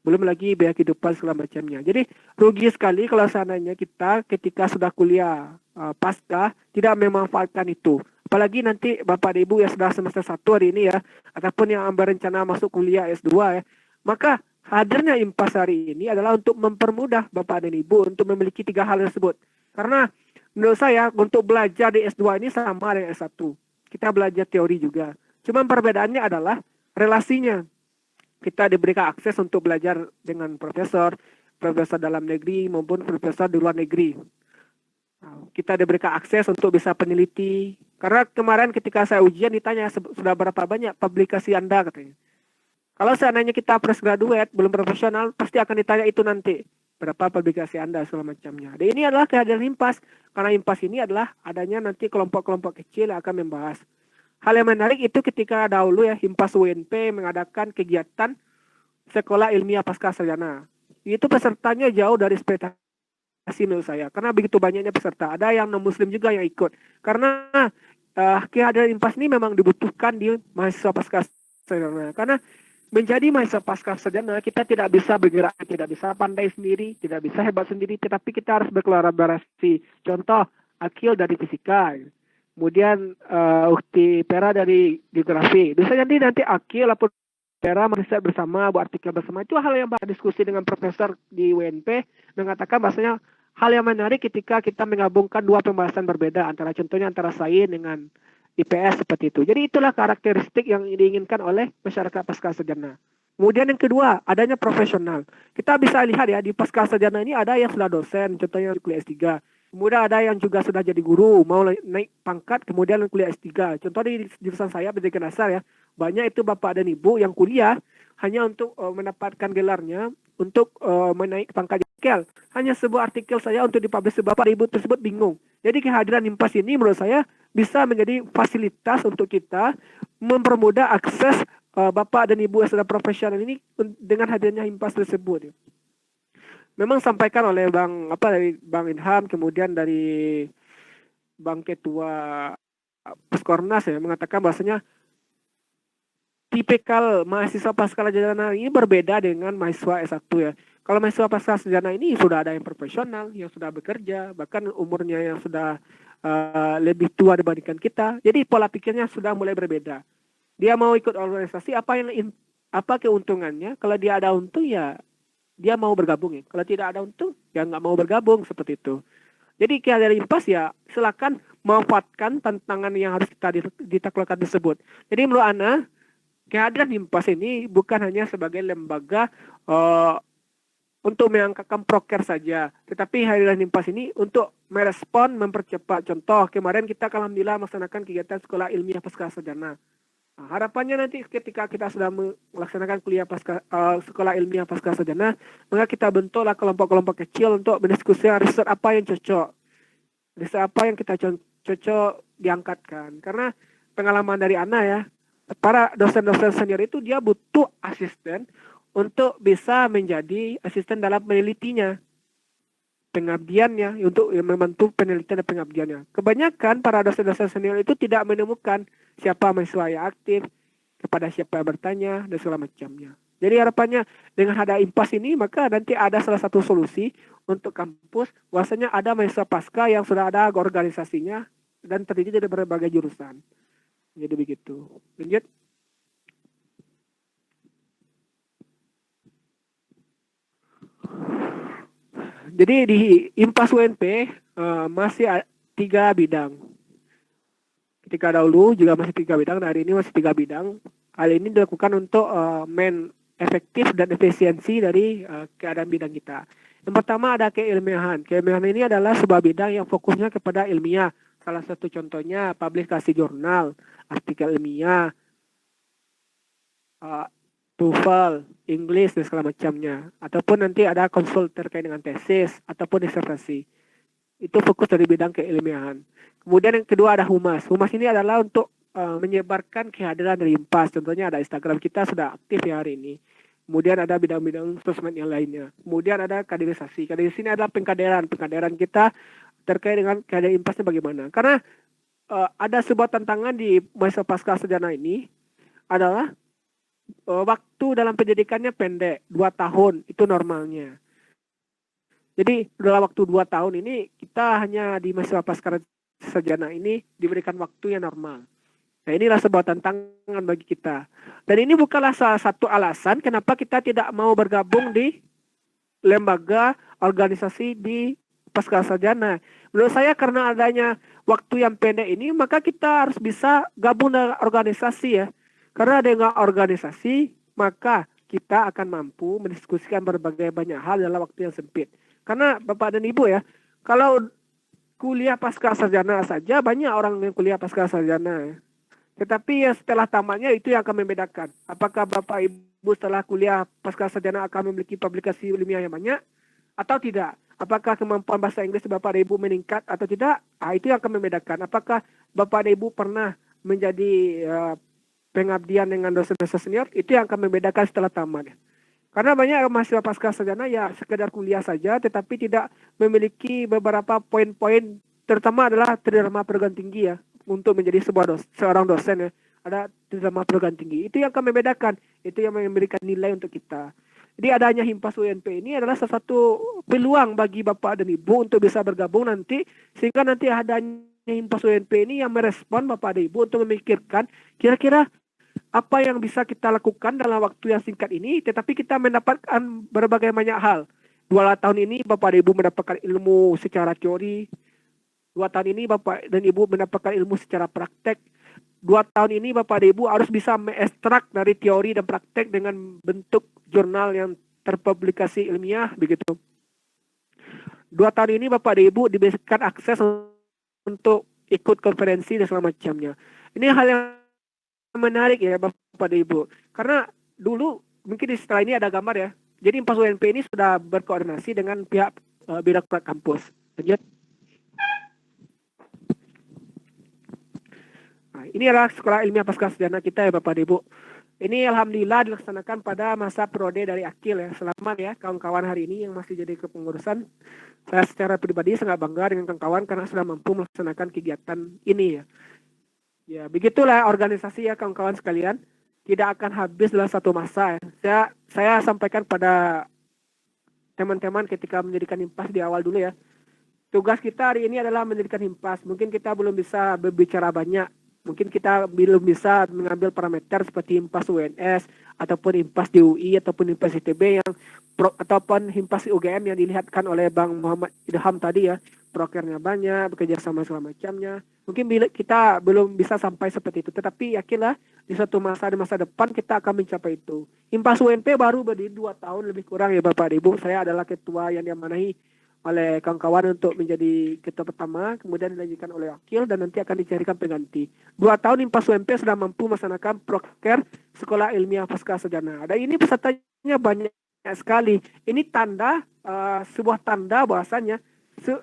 Belum lagi biaya kehidupan segala macamnya. Jadi rugi sekali kalau seandainya kita ketika sudah kuliah pasca tidak memanfaatkan itu. Apalagi nanti Bapak dan Ibu yang sudah semester 1 hari ini ya, ataupun yang berencana masuk kuliah S2 ya, maka hadirnya Himpas hari ini adalah untuk mempermudah Bapak dan Ibu untuk memiliki 3 hal tersebut. Karena menurut saya untuk belajar di S2 ini sama dengan S1. Kita belajar teori juga. Cuma perbedaannya adalah relasinya. Kita diberikan akses untuk belajar dengan profesor dalam negeri maupun profesor di luar negeri. Kita diberikan akses untuk bisa peneliti. Karena kemarin ketika saya ujian ditanya sudah berapa banyak publikasi Anda katanya. Kalau seandainya kita fresh graduate, belum profesional, pasti akan ditanya itu nanti. Berapa publikasi Anda segala macamnya. Dan ini adalah kehadiran Himpas. Karena Himpas ini adalah adanya nanti kelompok-kelompok kecil yang akan membahas. Hal yang menarik itu ketika dahulu ya Himpas UNP mengadakan kegiatan sekolah ilmiah pasca sarjana. Itu pesertanya jauh dari ekspektasi menurut saya. Karena begitu banyaknya peserta. Ada yang non-muslim juga yang ikut. Karena kehadiran Himpas ini memang dibutuhkan di mahasiswa pasca sarjana. Karena menjadi mahasiswa pasca sarjana kita tidak bisa bergerak, tidak bisa pandai sendiri, tidak bisa hebat sendiri, tetapi kita harus berkolaborasi. Contoh, Akil dari fisika, kemudian Ukti Pera dari geografi. Bisa jadi nanti Akil ataupun Pera meriset bersama, buat artikel bersama. Itu hal yang diskusi dengan profesor di UNP mengatakan bahasanya hal yang menarik ketika kita menggabungkan 2 pembahasan berbeda antara contohnya antara sains dengan IPS seperti itu. Jadi itulah karakteristik yang diinginkan oleh masyarakat pasca sarjana. Kemudian yang kedua, adanya profesional. Kita bisa lihat ya, di pasca sarjana ini ada yang sudah dosen, contohnya kuliah S3. Kemudian ada yang juga sudah jadi guru, mau naik pangkat, kemudian kuliah S3. Contoh di jurusan saya, pendidikan dasar ya, banyak itu bapak dan ibu yang kuliah hanya untuk mendapatkan gelarnya, untuk menaik pangkat jenderal. Hanya sebuah artikel saya untuk dipublish, bapak dan ibu tersebut bingung. Jadi kehadiran HIMPAS ini menurut saya bisa menjadi fasilitas untuk kita mempermudah akses bapak dan ibu yang sudah profesional ini dengan hadirnya HIMPAS tersebut. Memang sampaikan oleh dari Bang Inham, kemudian dari Bang Ketua Puskornas ya, mengatakan bahwasanya tipikal mahasiswa pasca sarjana ini berbeda dengan mahasiswa S1 ya. Kalau mahasiswa pasca sarjana ini sudah ada yang profesional, yang sudah bekerja, bahkan umurnya yang sudah lebih tua dibandingkan kita. Jadi pola pikirnya sudah mulai berbeda. Dia mau ikut organisasi, apa keuntungannya? Kalau dia ada untung ya dia mau bergabung ya. Kalau tidak ada untung ya nggak mau bergabung, seperti itu. Jadi kehadiran HIMPAS ya silakan manfaatkan tantangan yang harus kita ditaklukkan tersebut. Jadi menurut Ana, kehadiran HIMPAS ini bukan hanya sebagai lembaga untuk mengangkatkan proker saja, tetapi kehadiran HIMPAS ini untuk merespon, mempercepat. Contoh, kemarin kita alhamdulillah melaksanakan kegiatan sekolah ilmiah pasca sarjana. Nah, harapannya nanti ketika kita sudah melaksanakan sekolah ilmiah pasca sarjana, maka kita bentuklah kelompok-kelompok kecil untuk berdiskusi riset apa yang cocok, riset apa yang kita cocok diangkatkan. Karena pengalaman dari Ana ya, para dosen-dosen senior itu dia butuh asisten untuk bisa menjadi asisten dalam menelitinya, pengabdiannya, untuk membantu penelitian dan pengabdiannya. Kebanyakan para dosen-dosen senior itu tidak menemukan siapa mahasiswa yang aktif, kepada siapa yang bertanya, dan segala macamnya. Jadi harapannya dengan ada HIMPAS ini, maka nanti ada salah satu solusi untuk kampus, bahwasanya ada mahasiswa pasca yang sudah ada organisasinya, dan terdiri dari berbagai jurusan. Jadi begitu. Lanjut. Jadi di HIMPAS UNP masih 3 bidang. Ketika dahulu juga masih 3 bidang, hari ini masih 3 bidang. Hal ini dilakukan untuk efektif dan efisiensi dari keadaan bidang kita. Yang pertama ada keilmiahan. Keilmiahan ini adalah sebuah bidang yang fokusnya kepada ilmiah. Salah satu contohnya publikasi jurnal, artikel ilmiah, TOEFL, English, dan segala macamnya. Ataupun nanti ada konsul terkait dengan tesis, ataupun disertasi. Itu fokus dari bidang keilmiahan. Kemudian yang kedua ada humas. Humas ini adalah untuk menyebarkan kehadiran dari HIMPAS. Contohnya ada Instagram kita sudah aktif ya hari ini. Kemudian ada bidang-bidang sosmed yang lainnya. Kemudian ada kaderisasi. Kaderisasi ini adalah pengkaderan. Pengkaderan kita terkait dengan kehadiran HIMPASnya bagaimana. Karena ada sebuah tantangan di masa pasca sarjana ini adalah waktu dalam pendidikannya pendek, 2 tahun itu normalnya. Jadi dalam waktu 2 tahun ini kita hanya di masa pasca sarjana ini diberikan waktu yang normal. Nah, inilah sebuah tantangan bagi kita. Dan ini bukanlah salah satu alasan kenapa kita tidak mau bergabung di lembaga organisasi di pasca sarjana. Menurut saya karena adanya waktu yang pendek ini, maka kita harus bisa gabung dengan organisasi ya. Karena dengan organisasi, maka kita akan mampu mendiskusikan berbagai banyak hal dalam waktu yang sempit. Karena Bapak dan Ibu ya, kalau kuliah pasca sarjana saja, banyak orang yang kuliah pasca sarjana ya. Tetapi ya setelah tamatnya itu yang akan membedakan. Apakah Bapak Ibu setelah kuliah pasca sarjana akan memiliki publikasi ilmiah yang banyak atau tidak? Apakah kemampuan bahasa Inggris Bapak dan Ibu meningkat atau tidak? Itu yang akan membedakan. Apakah Bapak dan Ibu pernah menjadi pengabdian dengan dosen-dosen senior? Itu yang akan membedakan setelah tamat. Karena banyak mahasiswa pasca sarjana ya sekedar kuliah saja, tetapi tidak memiliki beberapa poin-poin, terutama adalah tridharma perguruan tinggi ya, untuk menjadi seorang dosen ya. Ada tridharma perguruan tinggi. Itu yang akan membedakan. Itu yang memberikan nilai untuk kita. Jadi adanya HIMPAS UNP ini adalah salah satu peluang bagi Bapak dan Ibu untuk bisa bergabung nanti, sehingga nanti adanya HIMPAS UNP ini yang merespon Bapak dan Ibu untuk memikirkan kira-kira apa yang bisa kita lakukan dalam waktu yang singkat ini, tetapi kita mendapatkan berbagai banyak hal. 2 tahun ini Bapak dan Ibu mendapatkan ilmu secara teori. 2 tahun ini Bapak dan Ibu mendapatkan ilmu secara praktek. 2 tahun ini Bapak dan Ibu harus bisa mengekstrak dari teori dan praktek dengan bentuk jurnal yang terpublikasi ilmiah begitu. 2 tahun ini Bapak dan Ibu diberikan akses untuk ikut konferensi dan segala macamnya. Ini hal yang menarik ya Bapak dan Ibu. Karena dulu mungkin setelah ini ada gambar ya. Jadi Impas UNP ini sudah berkoordinasi dengan pihak birokrat kampus. Lanjut. Nah, ini adalah sekolah ilmiah pascasarjana kita ya Bapak dan Ibu. Ini alhamdulillah dilaksanakan pada masa periode dari Akil ya. Selamat ya kawan-kawan hari ini yang masih jadi kepengurusan. Saya secara pribadi sangat bangga dengan kawan-kawan karena sudah mampu melaksanakan kegiatan ini ya. Ya, begitulah organisasi ya kawan-kawan sekalian. Tidak akan habis dalam satu masa ya. Saya sampaikan pada teman-teman ketika mendirikan Himpas di awal dulu ya. Tugas kita hari ini adalah mendirikan Himpas. Mungkin kita belum bisa berbicara banyak. Mungkin kita belum bisa mengambil parameter seperti Himpas UNS ataupun Himpas di UI ataupun Himpas ITB yang ataupun Himpas UGM yang dilihatkan oleh Bang Muhammad Ilham tadi ya. Prokernya banyak, bekerja sama segala macamnya. Mungkin kita belum bisa sampai seperti itu, tetapi yakinlah di suatu masa depan kita akan mencapai itu. Himpas UNP baru berdiri 2 tahun lebih kurang ya Bapak dan Ibu. Saya adalah ketua yang diamanahi oleh kawan-kawan untuk menjadi ketua pertama, kemudian dilanjutkan oleh wakil dan nanti akan dicarikan pengganti. 2 tahun Himpas UNP sudah mampu melaksanakan proker Sekolah Ilmiah Pascasarjana. Dan ini pesertanya banyak sekali. Ini tanda, sebuah tanda bahwasanya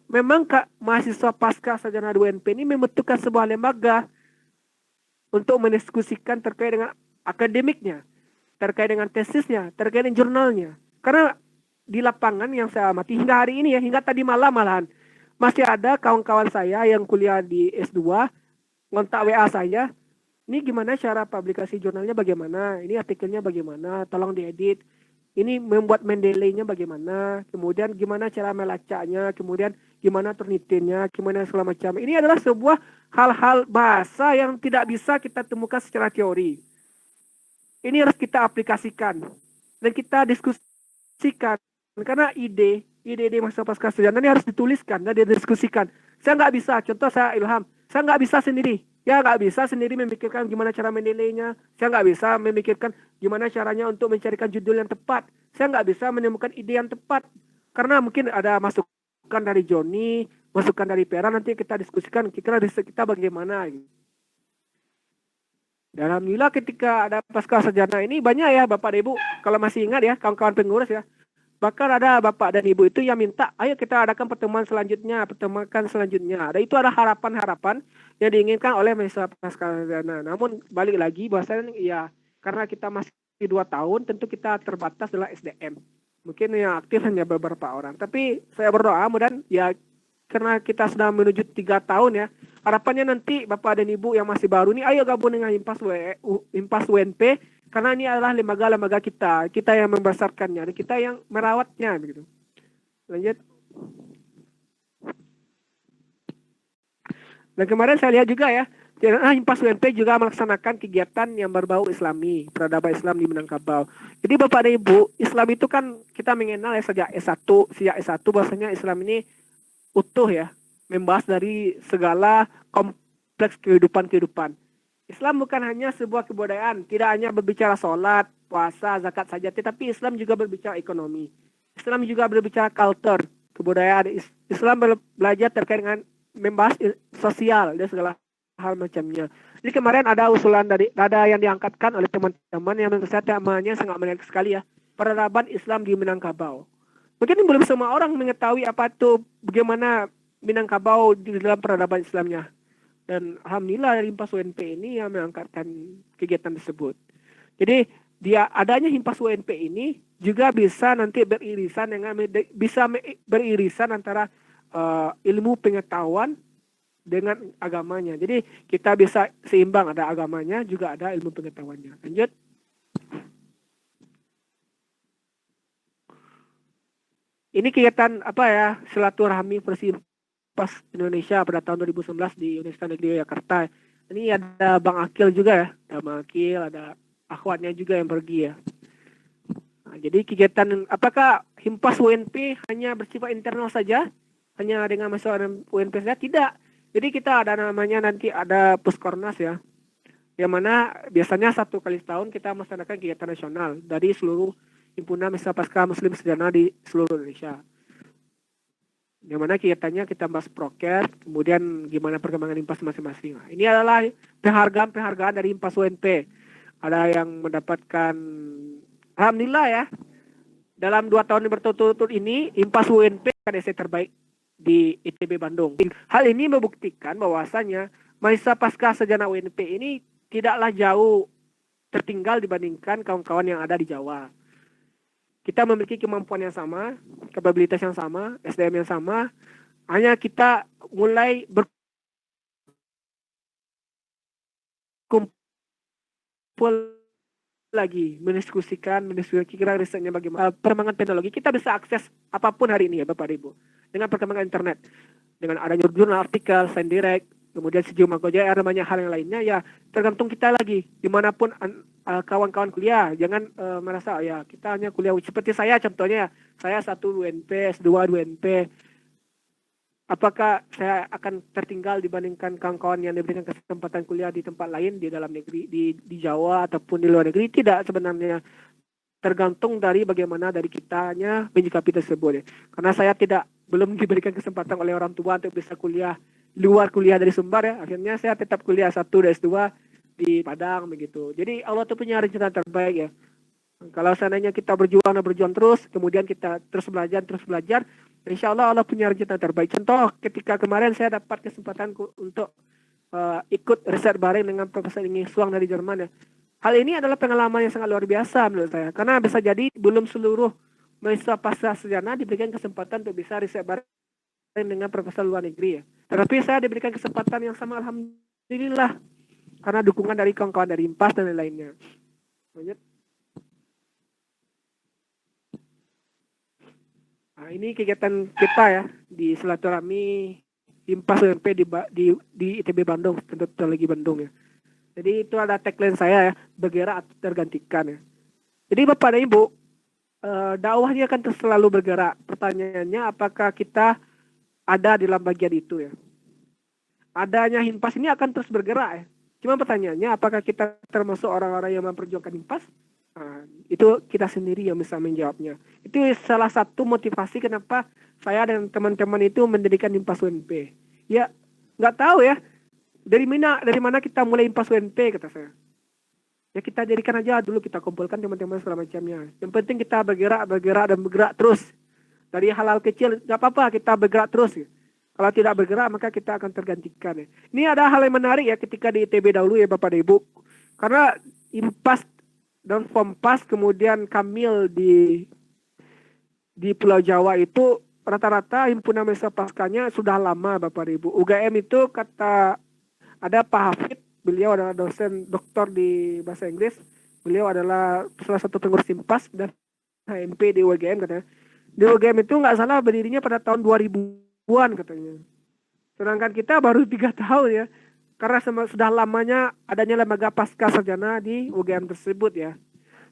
memang mahasiswa Pascasarjana UNP ini membentukkan sebuah lembaga untuk mendiskusikan terkait dengan akademiknya, terkait dengan tesisnya, terkait dengan jurnalnya. Karena di lapangan yang saya amati hingga hari ini ya, hingga tadi malam malahan masih ada kawan-kawan saya yang kuliah di S2 ngontak WA saya, ini gimana cara publikasi jurnalnya bagaimana, ini artikelnya bagaimana, tolong diedit, ini membuat Mendeley-nya bagaimana, kemudian gimana cara melacaknya, kemudian gimana turnitinnya, gimana segala macam. Ini adalah sebuah hal-hal bahasa yang tidak bisa kita temukan secara teori. Ini harus kita aplikasikan dan kita diskusikan. Karena ide mahasiswa pascasarjana ini harus dituliskan dan didiskusikan. Saya nggak bisa, contoh saya Ilham, saya nggak bisa sendiri. Ya nggak bisa sendiri memikirkan gimana cara Mendeley-nya. Saya nggak bisa memikirkan gimana caranya untuk mencarikan judul yang tepat. Saya nggak bisa menemukan ide yang tepat. Karena mungkin ada masukan dari Joni, masukan dari Pera, nanti kita diskusikan kira-kira riset kita bagaimana. Dan alhamdulillah ketika ada pascasarjana ini banyak ya Bapak dan Ibu. Kalau masih ingat ya kawan-kawan pengurus ya. Bahkan ada Bapak dan Ibu itu yang minta, ayo kita adakan pertemuan selanjutnya. Dan itu ada harapan-harapan yang diinginkan oleh mahasiswa pascasarjana. Namun balik lagi bahwasanya ya karena kita masih 2 tahun, tentu kita terbatas dalam SDM. Mungkin yang aktif hanya beberapa orang. Tapi saya berdoa mudah-mudahan ya karena kita sudah menuju 3 tahun ya. Harapannya nanti Bapak dan Ibu yang masih baru ini, ayo gabung dengan Himpas UNP. Karena ini adalah lembaga-lembaga kita yang membesarkannya, dan kita yang merawatnya, begitu. Lanjut. Dan kemarin saya lihat juga ya, Himpas UNP juga melaksanakan kegiatan yang berbau Islami, peradaban Islam di Minangkabau. Jadi Bapak dan Ibu, Islam itu kan kita mengenal ya sejak S1 bahwasanya Islam ini utuh ya, membahas dari segala kompleks kehidupan. Islam bukan hanya sebuah kebudayaan, tidak hanya berbicara sholat, puasa, zakat saja, tetapi Islam juga berbicara ekonomi. Islam juga berbicara culture, kebudayaan. Islam belajar terkait dengan membahas sosial dan segala hal macamnya. Jadi kemarin ada usulan ada yang diangkatkan oleh teman-teman yang menurut saya temanya sangat menarik sekali ya, peradaban Islam di Minangkabau. Mungkin belum semua orang mengetahui apa itu, bagaimana Minangkabau di dalam peradaban Islamnya. Dan alhamdulillah dari Himpas UNP ini yang mengangkatkan kegiatan tersebut. Jadi adanya Himpas UNP ini juga bisa nanti beririsan antara ilmu pengetahuan dengan agamanya. Jadi kita bisa seimbang, ada agamanya juga ada ilmu pengetahuannya. Lanjut. Ini kegiatan apa ya, silaturahmi versi Pas Indonesia pada tahun 2019 di Universitas Negeri Yogyakarta. Ini ada Bang Akil juga ya, ada Bang Akil, ada akhwatnya juga yang pergi ya. Nah, jadi kegiatan apakah Himpas UNP hanya bersifat internal saja, hanya dengan mahasiswa UNP saja? Tidak. Jadi kita ada namanya nanti ada Puskornas ya. yang mana biasanya 1 kali setahun kita melaksanakan kegiatan nasional dari seluruh himpunan Mahasiswa Pasca Muslim Sarjana di seluruh Indonesia. Yang mana kegiatannya kita bahas proker, kemudian gimana perkembangan IMPAS masing-masing. Nah, ini adalah penghargaan dari IMPAS UNP. Ada yang mendapatkan, alhamdulillah ya, dalam 2 tahun berturut-turut ini IMPAS UNP KDC terbaik di ITB Bandung. Hal ini membuktikan bahwasanya mahasiswa pasca sarjana UNP ini tidaklah jauh tertinggal dibandingkan kawan-kawan yang ada di Jawa. Kita memiliki kemampuan yang sama, kapabilitas yang sama, SDM yang sama, hanya kita mulai berkumpul lagi, mendiskusikan kira risetnya bagaimana. Perkembangan teknologi, kita bisa akses apapun hari ini ya Bapak Ibu. Dengan perkembangan internet, dengan adanya jurnal, artikel, Sign Direct, kemudian sejumlah Gojek, ada banyak hal yang lainnya, ya tergantung kita lagi. Dimanapun kawan-kawan kuliah, jangan merasa ya kita hanya kuliah seperti saya contohnya, saya 1 UNP, S2 UNP. Apakah saya akan tertinggal dibandingkan kawan-kawan yang diberikan kesempatan kuliah di tempat lain, di dalam negeri, di Jawa ataupun di luar negeri? Tidak sebenarnya. Tergantung dari bagaimana dari kitanya menyikapi tersebut ya. Karena saya belum diberikan kesempatan oleh orang tua untuk bisa kuliah luar kuliah dari Sumbar ya. Akhirnya saya tetap kuliah 1 dan S2 di Padang begitu. Jadi Allah tuh punya rencana terbaik ya. Kalau seandainya kita berjuang terus, kemudian kita terus belajar, insya Allah Allah punya rencana terbaik. Contoh ketika kemarin saya dapat kesempatan untuk ikut riset bareng dengan Profesor Ingi Suang dari Jerman ya. Hal ini adalah pengalaman yang sangat luar biasa menurut saya. Karena bisa jadi belum seluruh mahasiswa pasca sarjana diberikan kesempatan untuk bisa riset bareng dengan profesor luar negeri ya. Tetapi saya diberikan kesempatan yang sama, alhamdulillah. Karena dukungan dari kawan-kawan dari IMPAS dan lain-lainnya. Lanjut. Nah, ini kegiatan kita ya di silaturahmi IMPAS UNP di ITB Bandung, tentu lagi Bandung ya. Jadi itu ada tagline saya ya, bergerak atau tergantikan ya. Jadi Bapak dan Ibu, dakwahnya akan terus selalu bergerak. Pertanyaannya apakah kita ada dalam bagian itu ya. Adanya HIMPAS ini akan terus bergerak ya. Cuma pertanyaannya apakah kita termasuk orang-orang yang memperjuangkan HIMPAS? Nah, itu kita sendiri yang bisa menjawabnya. Itu salah satu motivasi kenapa saya dan teman-teman itu mendirikan HIMPAS UNP. Ya, nggak tahu ya. Dari mana kita mulai IMPAS UNP kata saya. Ya kita jadikan aja dulu, kita kumpulkan teman-teman segala macamnya. Yang penting kita bergerak terus. Dari hal-hal kecil nggak apa-apa, kita bergerak terus. Ya. Kalau tidak bergerak maka kita akan tergantikan. Ya. Ini ada hal yang menarik ya ketika di ITB dahulu ya Bapak dan Ibu. Karena IMPAS dan FOMPAS kemudian Kamil di Pulau Jawa itu rata-rata himpunan mahasiswa paskanya sudah lama Bapak dan Ibu. UGM itu kata ada Pak Hafid, beliau adalah dosen doktor di bahasa Inggris. Beliau adalah salah satu pengurus IMPAS dan HMP di UGM katanya. Di UGM itu nggak salah berdirinya pada tahun 2000-an katanya. Sedangkan kita baru 3 tahun ya. Karena sudah lamanya adanya lembaga pasca sarjana di UGM tersebut ya.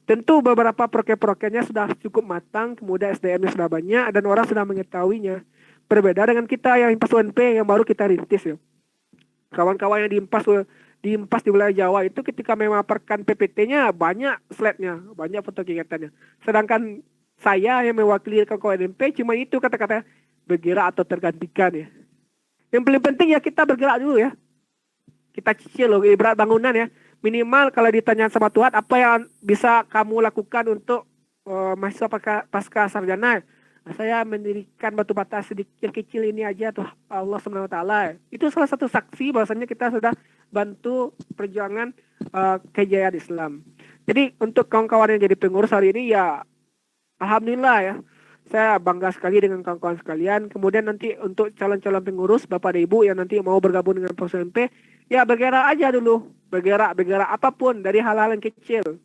Tentu beberapa proker-prokernya sudah cukup matang, kemudian SDM-nya sudah banyak dan orang sudah mengetahuinya. Berbeda dengan kita yang IMPAS UNP yang baru kita rintis ya. Kawan-kawan yang di wilayah Jawa itu ketika memaparkan PPT-nya banyak slide-nya, banyak foto kegiatannya. Sedangkan saya yang mewakili kawan-kawan MP cuma itu kata-kata bergerak atau tergantikan ya. Yang paling penting ya kita bergerak dulu ya. Kita cicil loh ibarat bangunan ya. Minimal kalau ditanya sama Tuhan apa yang bisa kamu lakukan untuk mahasiswa pasca sarjana. Saya mendirikan batu bata sedikit kecil ini aja tuh Allah SWT. Itu salah satu saksi bahwasanya kita sudah bantu perjuangan kejayaan Islam. Jadi untuk kawan-kawan yang jadi pengurus hari ini ya alhamdulillah ya. Saya bangga sekali dengan kawan-kawan sekalian. Kemudian nanti untuk calon-calon pengurus Bapak dan Ibu yang nanti mau bergabung dengan Profesor MP, ya bergerak aja dulu. Bergerak apapun dari hal-hal yang kecil.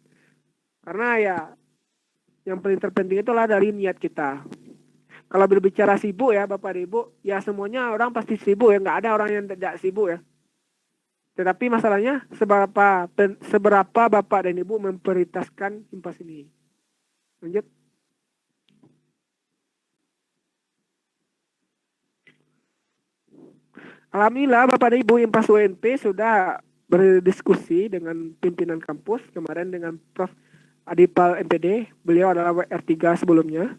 Karena ya yang paling terpenting itulah dari niat kita. Kalau berbicara sibuk ya Bapak dan Ibu, ya semuanya orang pasti sibuk ya, nggak ada orang yang tidak sibuk ya. Tetapi masalahnya seberapa Bapak dan Ibu memprioritaskan HIMPAS ini. Lanjut. Alhamdulillah Bapak dan Ibu HIMPAS UNP sudah berdiskusi dengan pimpinan kampus kemarin dengan Prof. Adipal MPD, beliau adalah WR3 sebelumnya.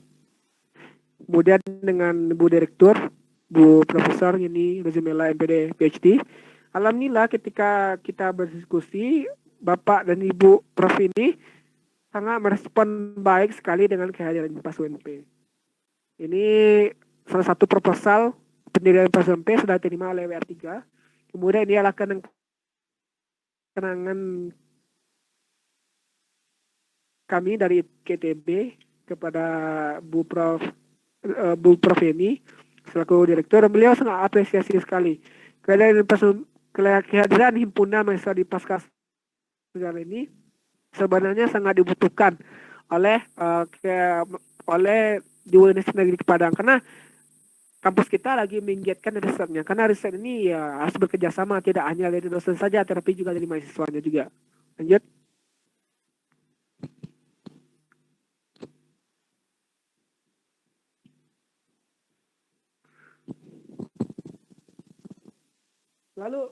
Kemudian dengan Bu Direktur, Bu Profesor ini Ruzimela MPD PhD. Alhamdulillah ketika kita berdiskusi, Bapak dan Ibu Prof ini sangat merespon baik sekali dengan kehadiran IMPAS UNP. Ini salah satu proposal pendirian IMPAS UNP sudah diterima oleh WR3. Kemudian dia akan kenangan kami dari KTB kepada Bu Prof ini selaku direktur, dan beliau sangat apresiasi sekali kehadiran himpunan mahasiswa di pasca sarjana ini sebenarnya sangat dibutuhkan oleh di Universitas Negeri Padang, karena kampus kita lagi menggiatkan risetnya, karena riset ini ya harus bekerja sama, tidak hanya dari dosen saja tetapi juga dari mahasiswanya juga. Lanjut. Lalu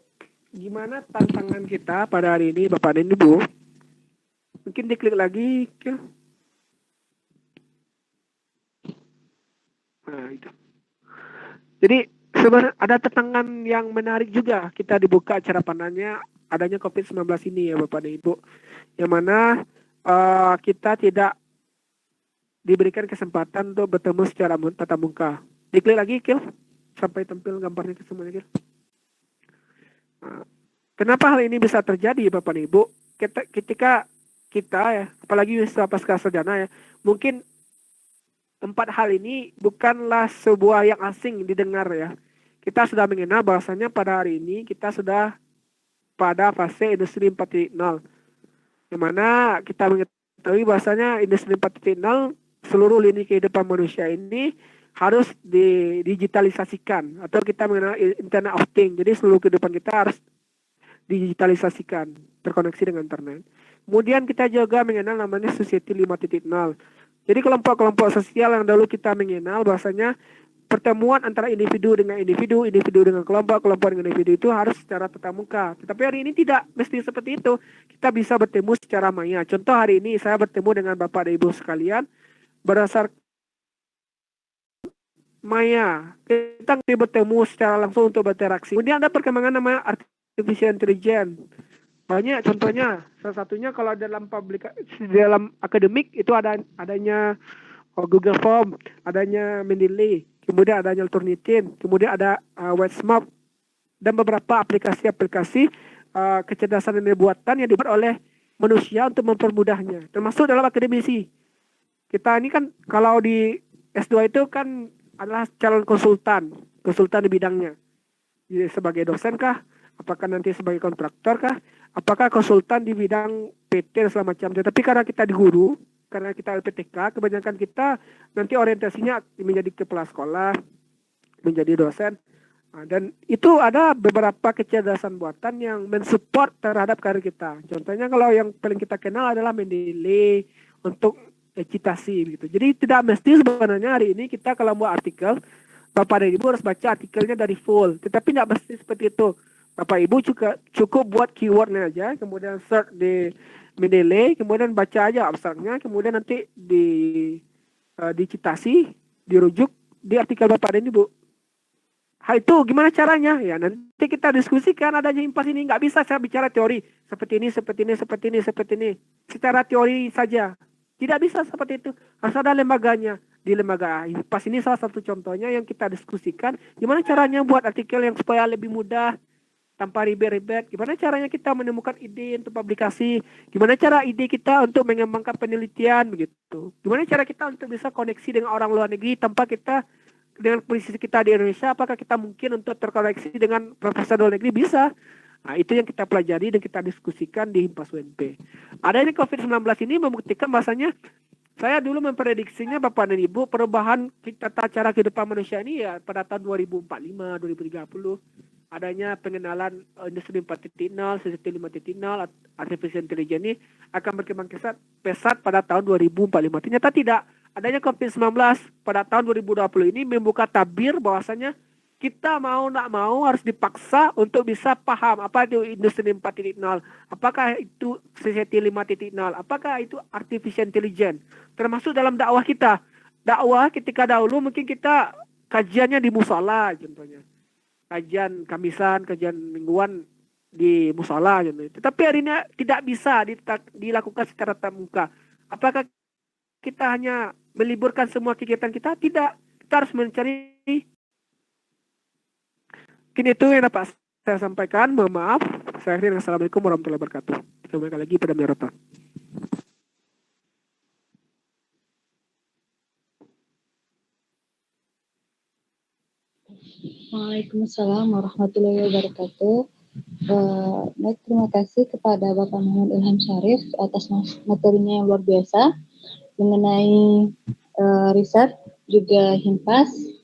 gimana tantangan kita pada hari ini Bapak dan Ibu? Mungkin diklik lagi. Nah, itu. Jadi sebenarnya ada tantangan yang menarik juga. Kita dibuka cara pandangnya adanya COVID-19 ini ya Bapak dan Ibu. Yang mana kita tidak diberikan kesempatan untuk bertemu secara tatap muka. Diklik lagi, Kil. Sampai tampil gambarnya ke semuanya, Kil. Nah, kenapa hal ini bisa terjadi Bapak dan Ibu? Ketika kita ya, apalagi mahasiswa pasca sarjana ya, mungkin 4 hal ini bukanlah sebuah yang asing didengar ya. Kita sudah mengenal bahwasanya pada hari ini kita sudah pada fase industri 4.0. Yang mana kita mengetahui bahwasanya industri 4.0 seluruh lini kehidupan manusia ini harus didigitalisasikan, atau kita mengenal Internet of Things. Jadi seluruh kehidupan kita harus digitalisasikan, terkoneksi dengan internet. Kemudian kita juga mengenal namanya Society 5.0. Jadi kelompok-kelompok sosial yang dulu kita mengenal bahwasanya pertemuan antara individu dengan individu, individu dengan kelompok, kelompok dengan individu itu harus secara tatap muka. Tetapi hari ini tidak mesti seperti itu. Kita bisa bertemu secara maya. Contoh hari ini saya bertemu dengan Bapak dan Ibu sekalian berdasarkan maya. Kita bertemu secara langsung untuk berinteraksi. Kemudian ada perkembangan namanya artificial intelligence. Banyak contohnya. Salah satunya kalau dalam akademik itu adanya Google Form, adanya Mendeley, kemudian adanya Turnitin, kemudian ada Websmap, dan beberapa aplikasi-aplikasi kecerdasan dan buatan yang dibuat oleh manusia untuk mempermudahnya. Termasuk dalam akademisi. Kita ini kan kalau di S2 itu kan adalah calon konsultan di bidangnya. Jadi sebagai dosen kah? Apakah nanti sebagai kontraktor kah? Apakah konsultan di bidang PT dan segala macam. Tapi karena kita di guru, karena kita LPTK, kebanyakan kita nanti orientasinya menjadi kepala sekolah, menjadi dosen. Dan itu ada beberapa kecerdasan buatan yang mensupport terhadap karir kita. Contohnya kalau yang paling kita kenal adalah Mendeley untuk citasi gitu. Jadi tidak mesti sebenarnya hari ini kita kalau buat artikel, Bapak dan Ibu harus baca artikelnya dari full. Tetapi tidak mesti seperti itu. Bapak Ibu juga cukup buat keywordnya aja, kemudian search di Mendeley, kemudian baca aja abstraknya, kemudian nanti dicitasi, dirujuk di artikel Bapak dan Ibu. Hal itu gimana caranya? Ya nanti kita diskusikan adanya IMPAS ini. Nggak bisa saya bicara teori seperti ini, seperti ini, seperti ini, seperti ini. Secara teori saja. Tidak bisa seperti itu. Harus ada lembaganya. Di lembaga IMPAS ini salah satu contohnya yang kita diskusikan. Gimana caranya buat artikel yang supaya lebih mudah, tanpa ribet-ribet. Gimana caranya kita menemukan ide untuk publikasi. Gimana cara ide kita untuk mengembangkan penelitian begitu. Gimana cara kita untuk bisa koneksi dengan orang luar negeri tanpa kita dengan posisi kita di Indonesia, apakah kita mungkin untuk terkoneksi dengan profesor luar negeri? Bisa. Nah, itu yang kita pelajari dan kita diskusikan di HIMPAS UNP. Adanya COVID-19 ini membuktikan bahasanya saya dulu memprediksinya Bapak dan Ibu perubahan tata cara kehidupan manusia ini ya pada tahun 2045, 2030 adanya pengenalan industri 4.0, Society 5.0, artificial intelligence ini akan berkembang pesat pada tahun 2045. Ternyata tidak. Adanya COVID-19 pada tahun 2020 ini membuka tabir bahwasanya kita mau nak mau harus dipaksa untuk bisa paham apa itu industri 4.0, apakah itu society 5.0, apakah itu artificial intelligence, termasuk dalam dakwah kita. Dakwah ketika dahulu mungkin kita kajiannya di musola contohnya, kajian kamisan, kajian mingguan di musola contohnya. Tetapi hari ini tidak bisa dilakukan secara tatap muka. Apakah kita hanya meliburkan semua kegiatan kita? Tidak, kita harus mencari. Mungkin itu yang dapat saya sampaikan. Mohon maaf. Saya akhiri dengan Assalamualaikum warahmatullahi wabarakatuh. Kembali lagi pada moderator. Waalaikumsalam warahmatullahi wabarakatuh. Baik, terima kasih kepada Bapak Muhammad Ilham Syarif atas materinya yang luar biasa mengenai riset juga HIMPAS.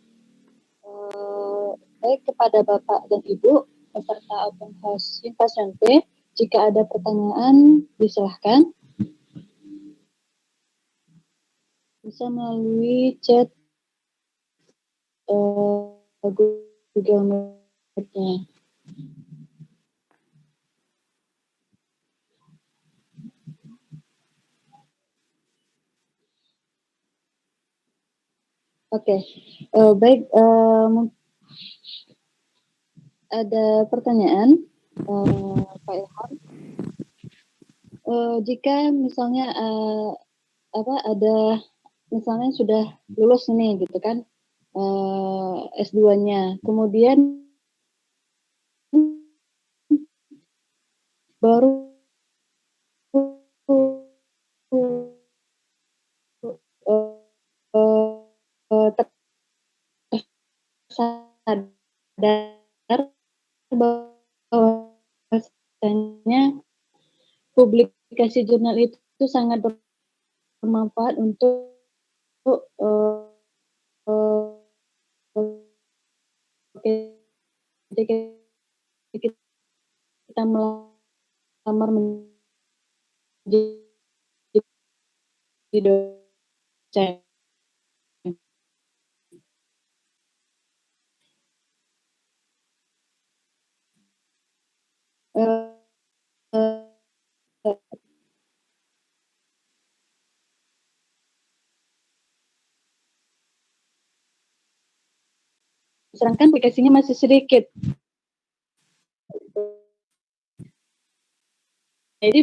Baik, kepada Bapak dan Ibu peserta Open House HIMPAS NP, jika ada pertanyaan disilahkan. Bisa melalui chat Google Meet-nya. Oke, baik. Ada pertanyaan, Pak Ilham. Jika misalnya ada misalnya sudah lulus nih gitu kan, S2-nya, kemudian baru tersadar bahwasanya publikasi jurnal itu sangat bermanfaat untuk ketika kita melamar menjadi dosen. Sedangkan aplikasinya masih sedikit. Jadi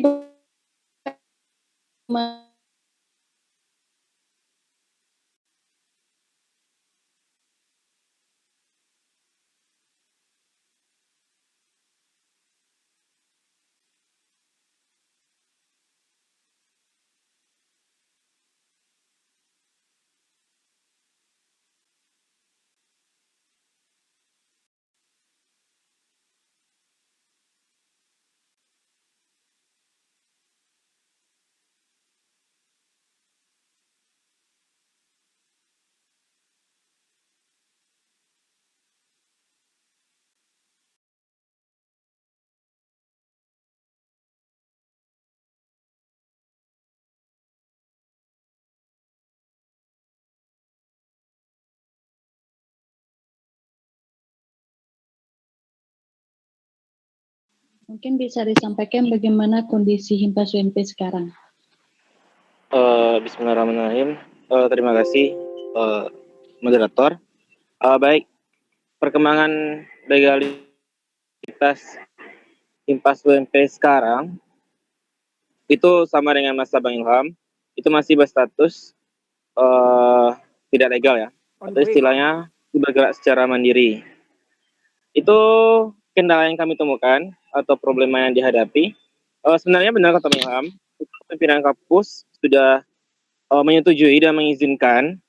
mungkin bisa disampaikan bagaimana kondisi HIMPAS UNP sekarang. Bismillahirrahmanirrahim. Terima kasih moderator. Baik, perkembangan legalitas HIMPAS UNP sekarang itu sama dengan masa Bang Ilham, itu masih berstatus tidak legal ya, atau istilahnya bergerak secara mandiri. Itu kendala yang kami temukan atau problema yang dihadapi. Sebenarnya benar kata Bang Ilham, pimpinan kampus sudah menyetujui dan mengizinkan.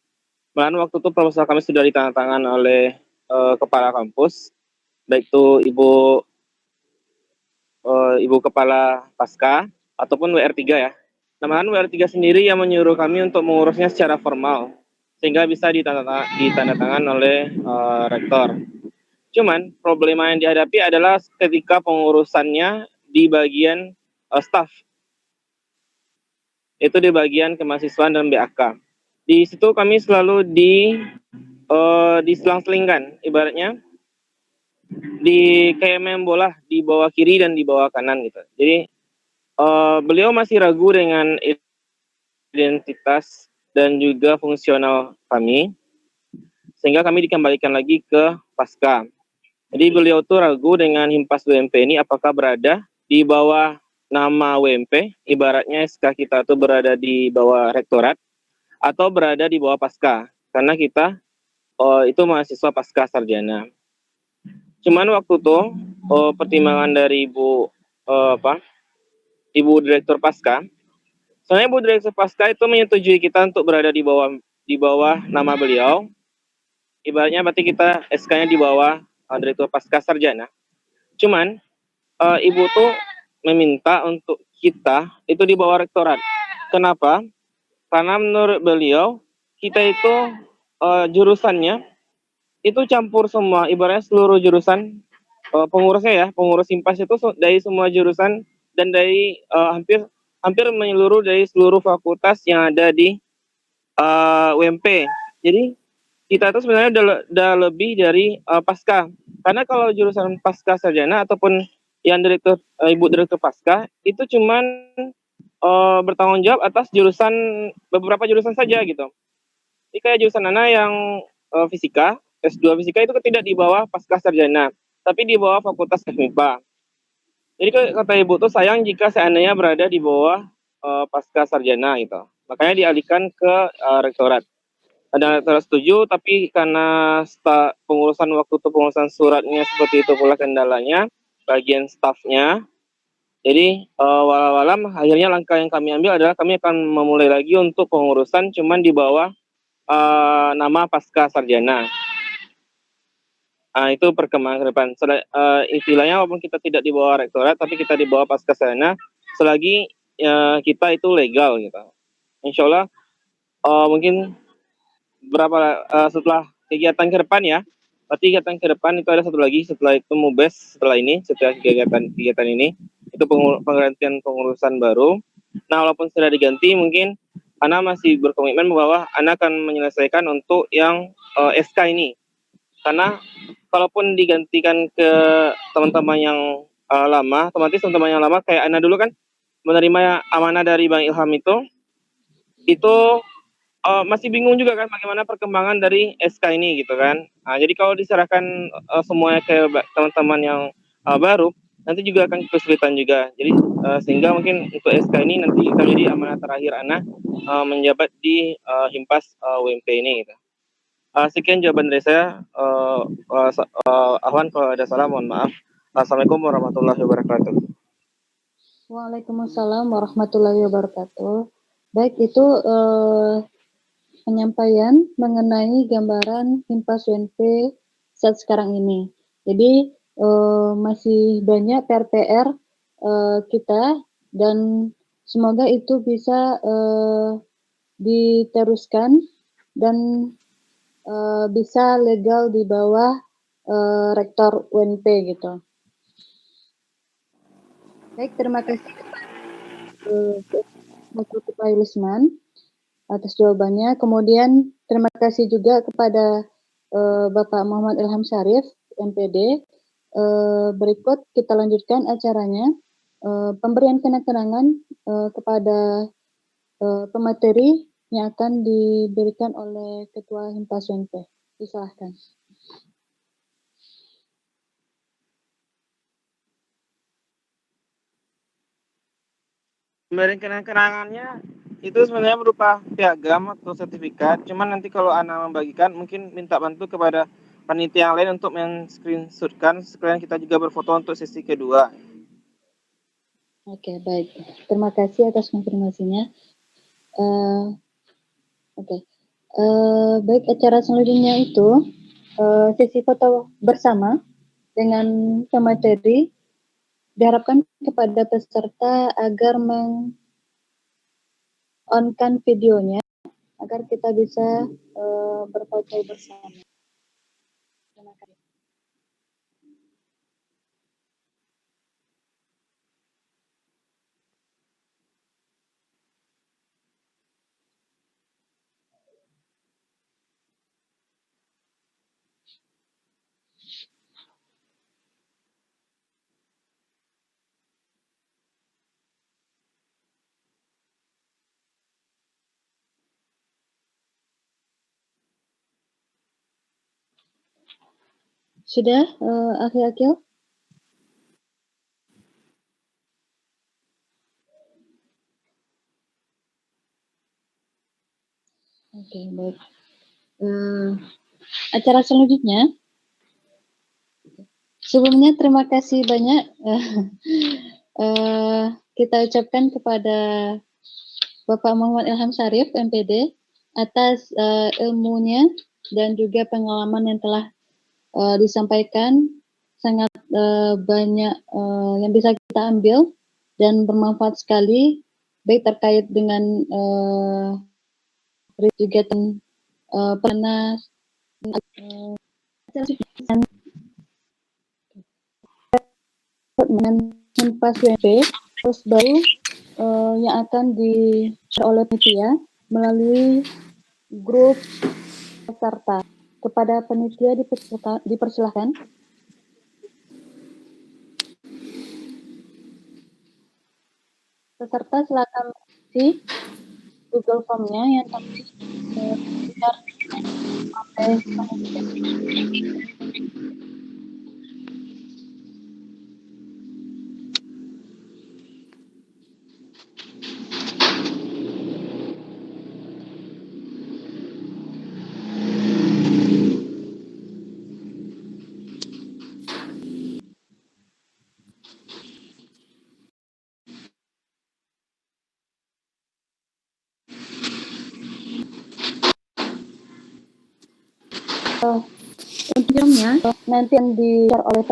Malahan waktu itu proposal kami sudah ditandatangan oleh kepala kampus, baik itu ibu kepala pasca ataupun WR3 ya. Nah, malahan WR3 sendiri yang menyuruh kami untuk mengurusnya secara formal sehingga bisa ditandatangan oleh rektor. Cuman problema yang dihadapi adalah ketika pengurusannya di bagian staff, itu di bagian kemahasiswaan dan BAK. Di situ kami selalu diselang-selingkan, ibaratnya kayak main bola di bawah kiri dan di bawah kanan gitu. Jadi beliau masih ragu dengan identitas dan juga fungsional kami, sehingga kami dikembalikan lagi ke Pasca. Jadi beliau tuh ragu dengan Himpas WMP ini apakah berada di bawah nama WMP, ibaratnya SK kita tuh berada di bawah rektorat atau berada di bawah Pasca, karena kita itu mahasiswa Pasca Sarjana. Cuman waktu itu pertimbangan dari Ibu Direktur Pasca, soalnya Ibu Direktur Pasca itu menyetujui kita untuk berada di bawah nama beliau. Ibaratnya berarti kita SK-nya di bawah Direktur Pasca Sarjana. Cuman Ibu tuh meminta untuk kita itu di bawah rektorat. Kenapa? Karena menurut beliau kita itu jurusannya itu campur semua, ibaratnya seluruh jurusan pengurusnya ya, pengurus Himpas itu dari semua jurusan dan dari hampir menyeluruh dari seluruh fakultas yang ada di UMP. Jadi kita itu sebenarnya udah lebih dari Pasca. Karena kalau jurusan Pasca Sarjana ataupun yang Ibu Direktur Pasca itu cuman bertanggung jawab atas beberapa jurusan saja gitu. Jadi kayak jurusan Nana yang fisika, S2 fisika itu tidak di bawah Pasca Sarjana, tapi di bawah Fakultas FMIPA. Jadi kata Ibu tuh sayang jika seandainya berada di bawah Pasca Sarjana gitu. Makanya dialihkan ke rektorat. Ada rektorat setuju, tapi karena pengurusan suratnya seperti itu pula kendalanya, bagian stafnya. Jadi walau akhirnya langkah yang kami ambil adalah kami akan memulai lagi untuk pengurusan cuman di bawah nama Pasca Sarjana. Itu perkembangan ke depan. Istilahnya walaupun kita tidak di bawah rektorat, tapi kita di bawah Pasca Sarjana, selagi kita itu legal gitu. Insya Allah mungkin setelah kegiatan ke depan ya, berarti kegiatan ke depan itu ada satu lagi, setelah itu MUBES, setelah kegiatan ini, itu penggantian pengurusan baru. Nah, walaupun sudah diganti, mungkin Ana masih berkomitmen bahwa Ana akan menyelesaikan untuk yang SK ini. Karena kalaupun digantikan ke teman-teman yang lama, otomatis teman-teman yang lama kayak Ana dulu kan menerima amanah dari Bang Ilham itu masih bingung juga kan bagaimana perkembangan dari SK ini gitu kan. Jadi kalau diserahkan semuanya ke teman-teman yang baru, nanti juga akan kesulitan juga. Jadi sehingga mungkin untuk SK ini nanti akan jadi amanah terakhir Ana menjabat di Himpas UMP ini gitu. Sekian jawaban dari saya. Ahwan, kalau ada salah mohon maaf. Assalamualaikum warahmatullahi wabarakatuh. Waalaikumsalam warahmatullahi wabarakatuh. Baik, itu penyampaian mengenai gambaran Himpas UNP saat sekarang ini. Jadi masih banyak PR-PR kita dan semoga itu bisa diteruskan dan bisa legal di bawah rektor UNP gitu. Baik, terima kasih kepada Lisman atas jawabannya. Kemudian terima kasih juga kepada Bapak Muhammad Ilham Syarif, MPD. Berikut kita lanjutkan acaranya. Pemberian kenang-kenangan kepada pemateri yang akan diberikan oleh Ketua Himpas UNP. Silakan. Pemberian kenang-kenangannya itu sebenarnya berupa piagam atau sertifikat. Cuman nanti kalau Ana membagikan, mungkin minta bantu kepada panitia yang lain untuk men-screenshotkan. Sekalian kita juga berfoto untuk sesi kedua. Oke, baik. Terima kasih atas konfirmasinya. Baik, acara selanjutnya itu sesi foto bersama dengan pemateri. Diharapkan kepada peserta agar meng-on-kan videonya agar kita bisa berfoto bersama. Terima kasih. Sudah, Akhi Akil? Oke, baik. Acara selanjutnya. Sebelumnya terima kasih banyak kita ucapkan kepada Bapak Muhammad Ilham Syarif, MPD, atas ilmunya dan juga pengalaman yang telah disampaikan. Sangat banyak yang bisa kita ambil dan bermanfaat sekali, baik terkait dengan juga panas dengan Himpas WP, terus baru yang akan di-share oleh panitia melalui grup peserta. Kepada panitia dipersilahkan. Peserta silakan isi Google Form-nya yang tadi di-share oleh panitia. Untuk filmnya nanti yang di-share oleh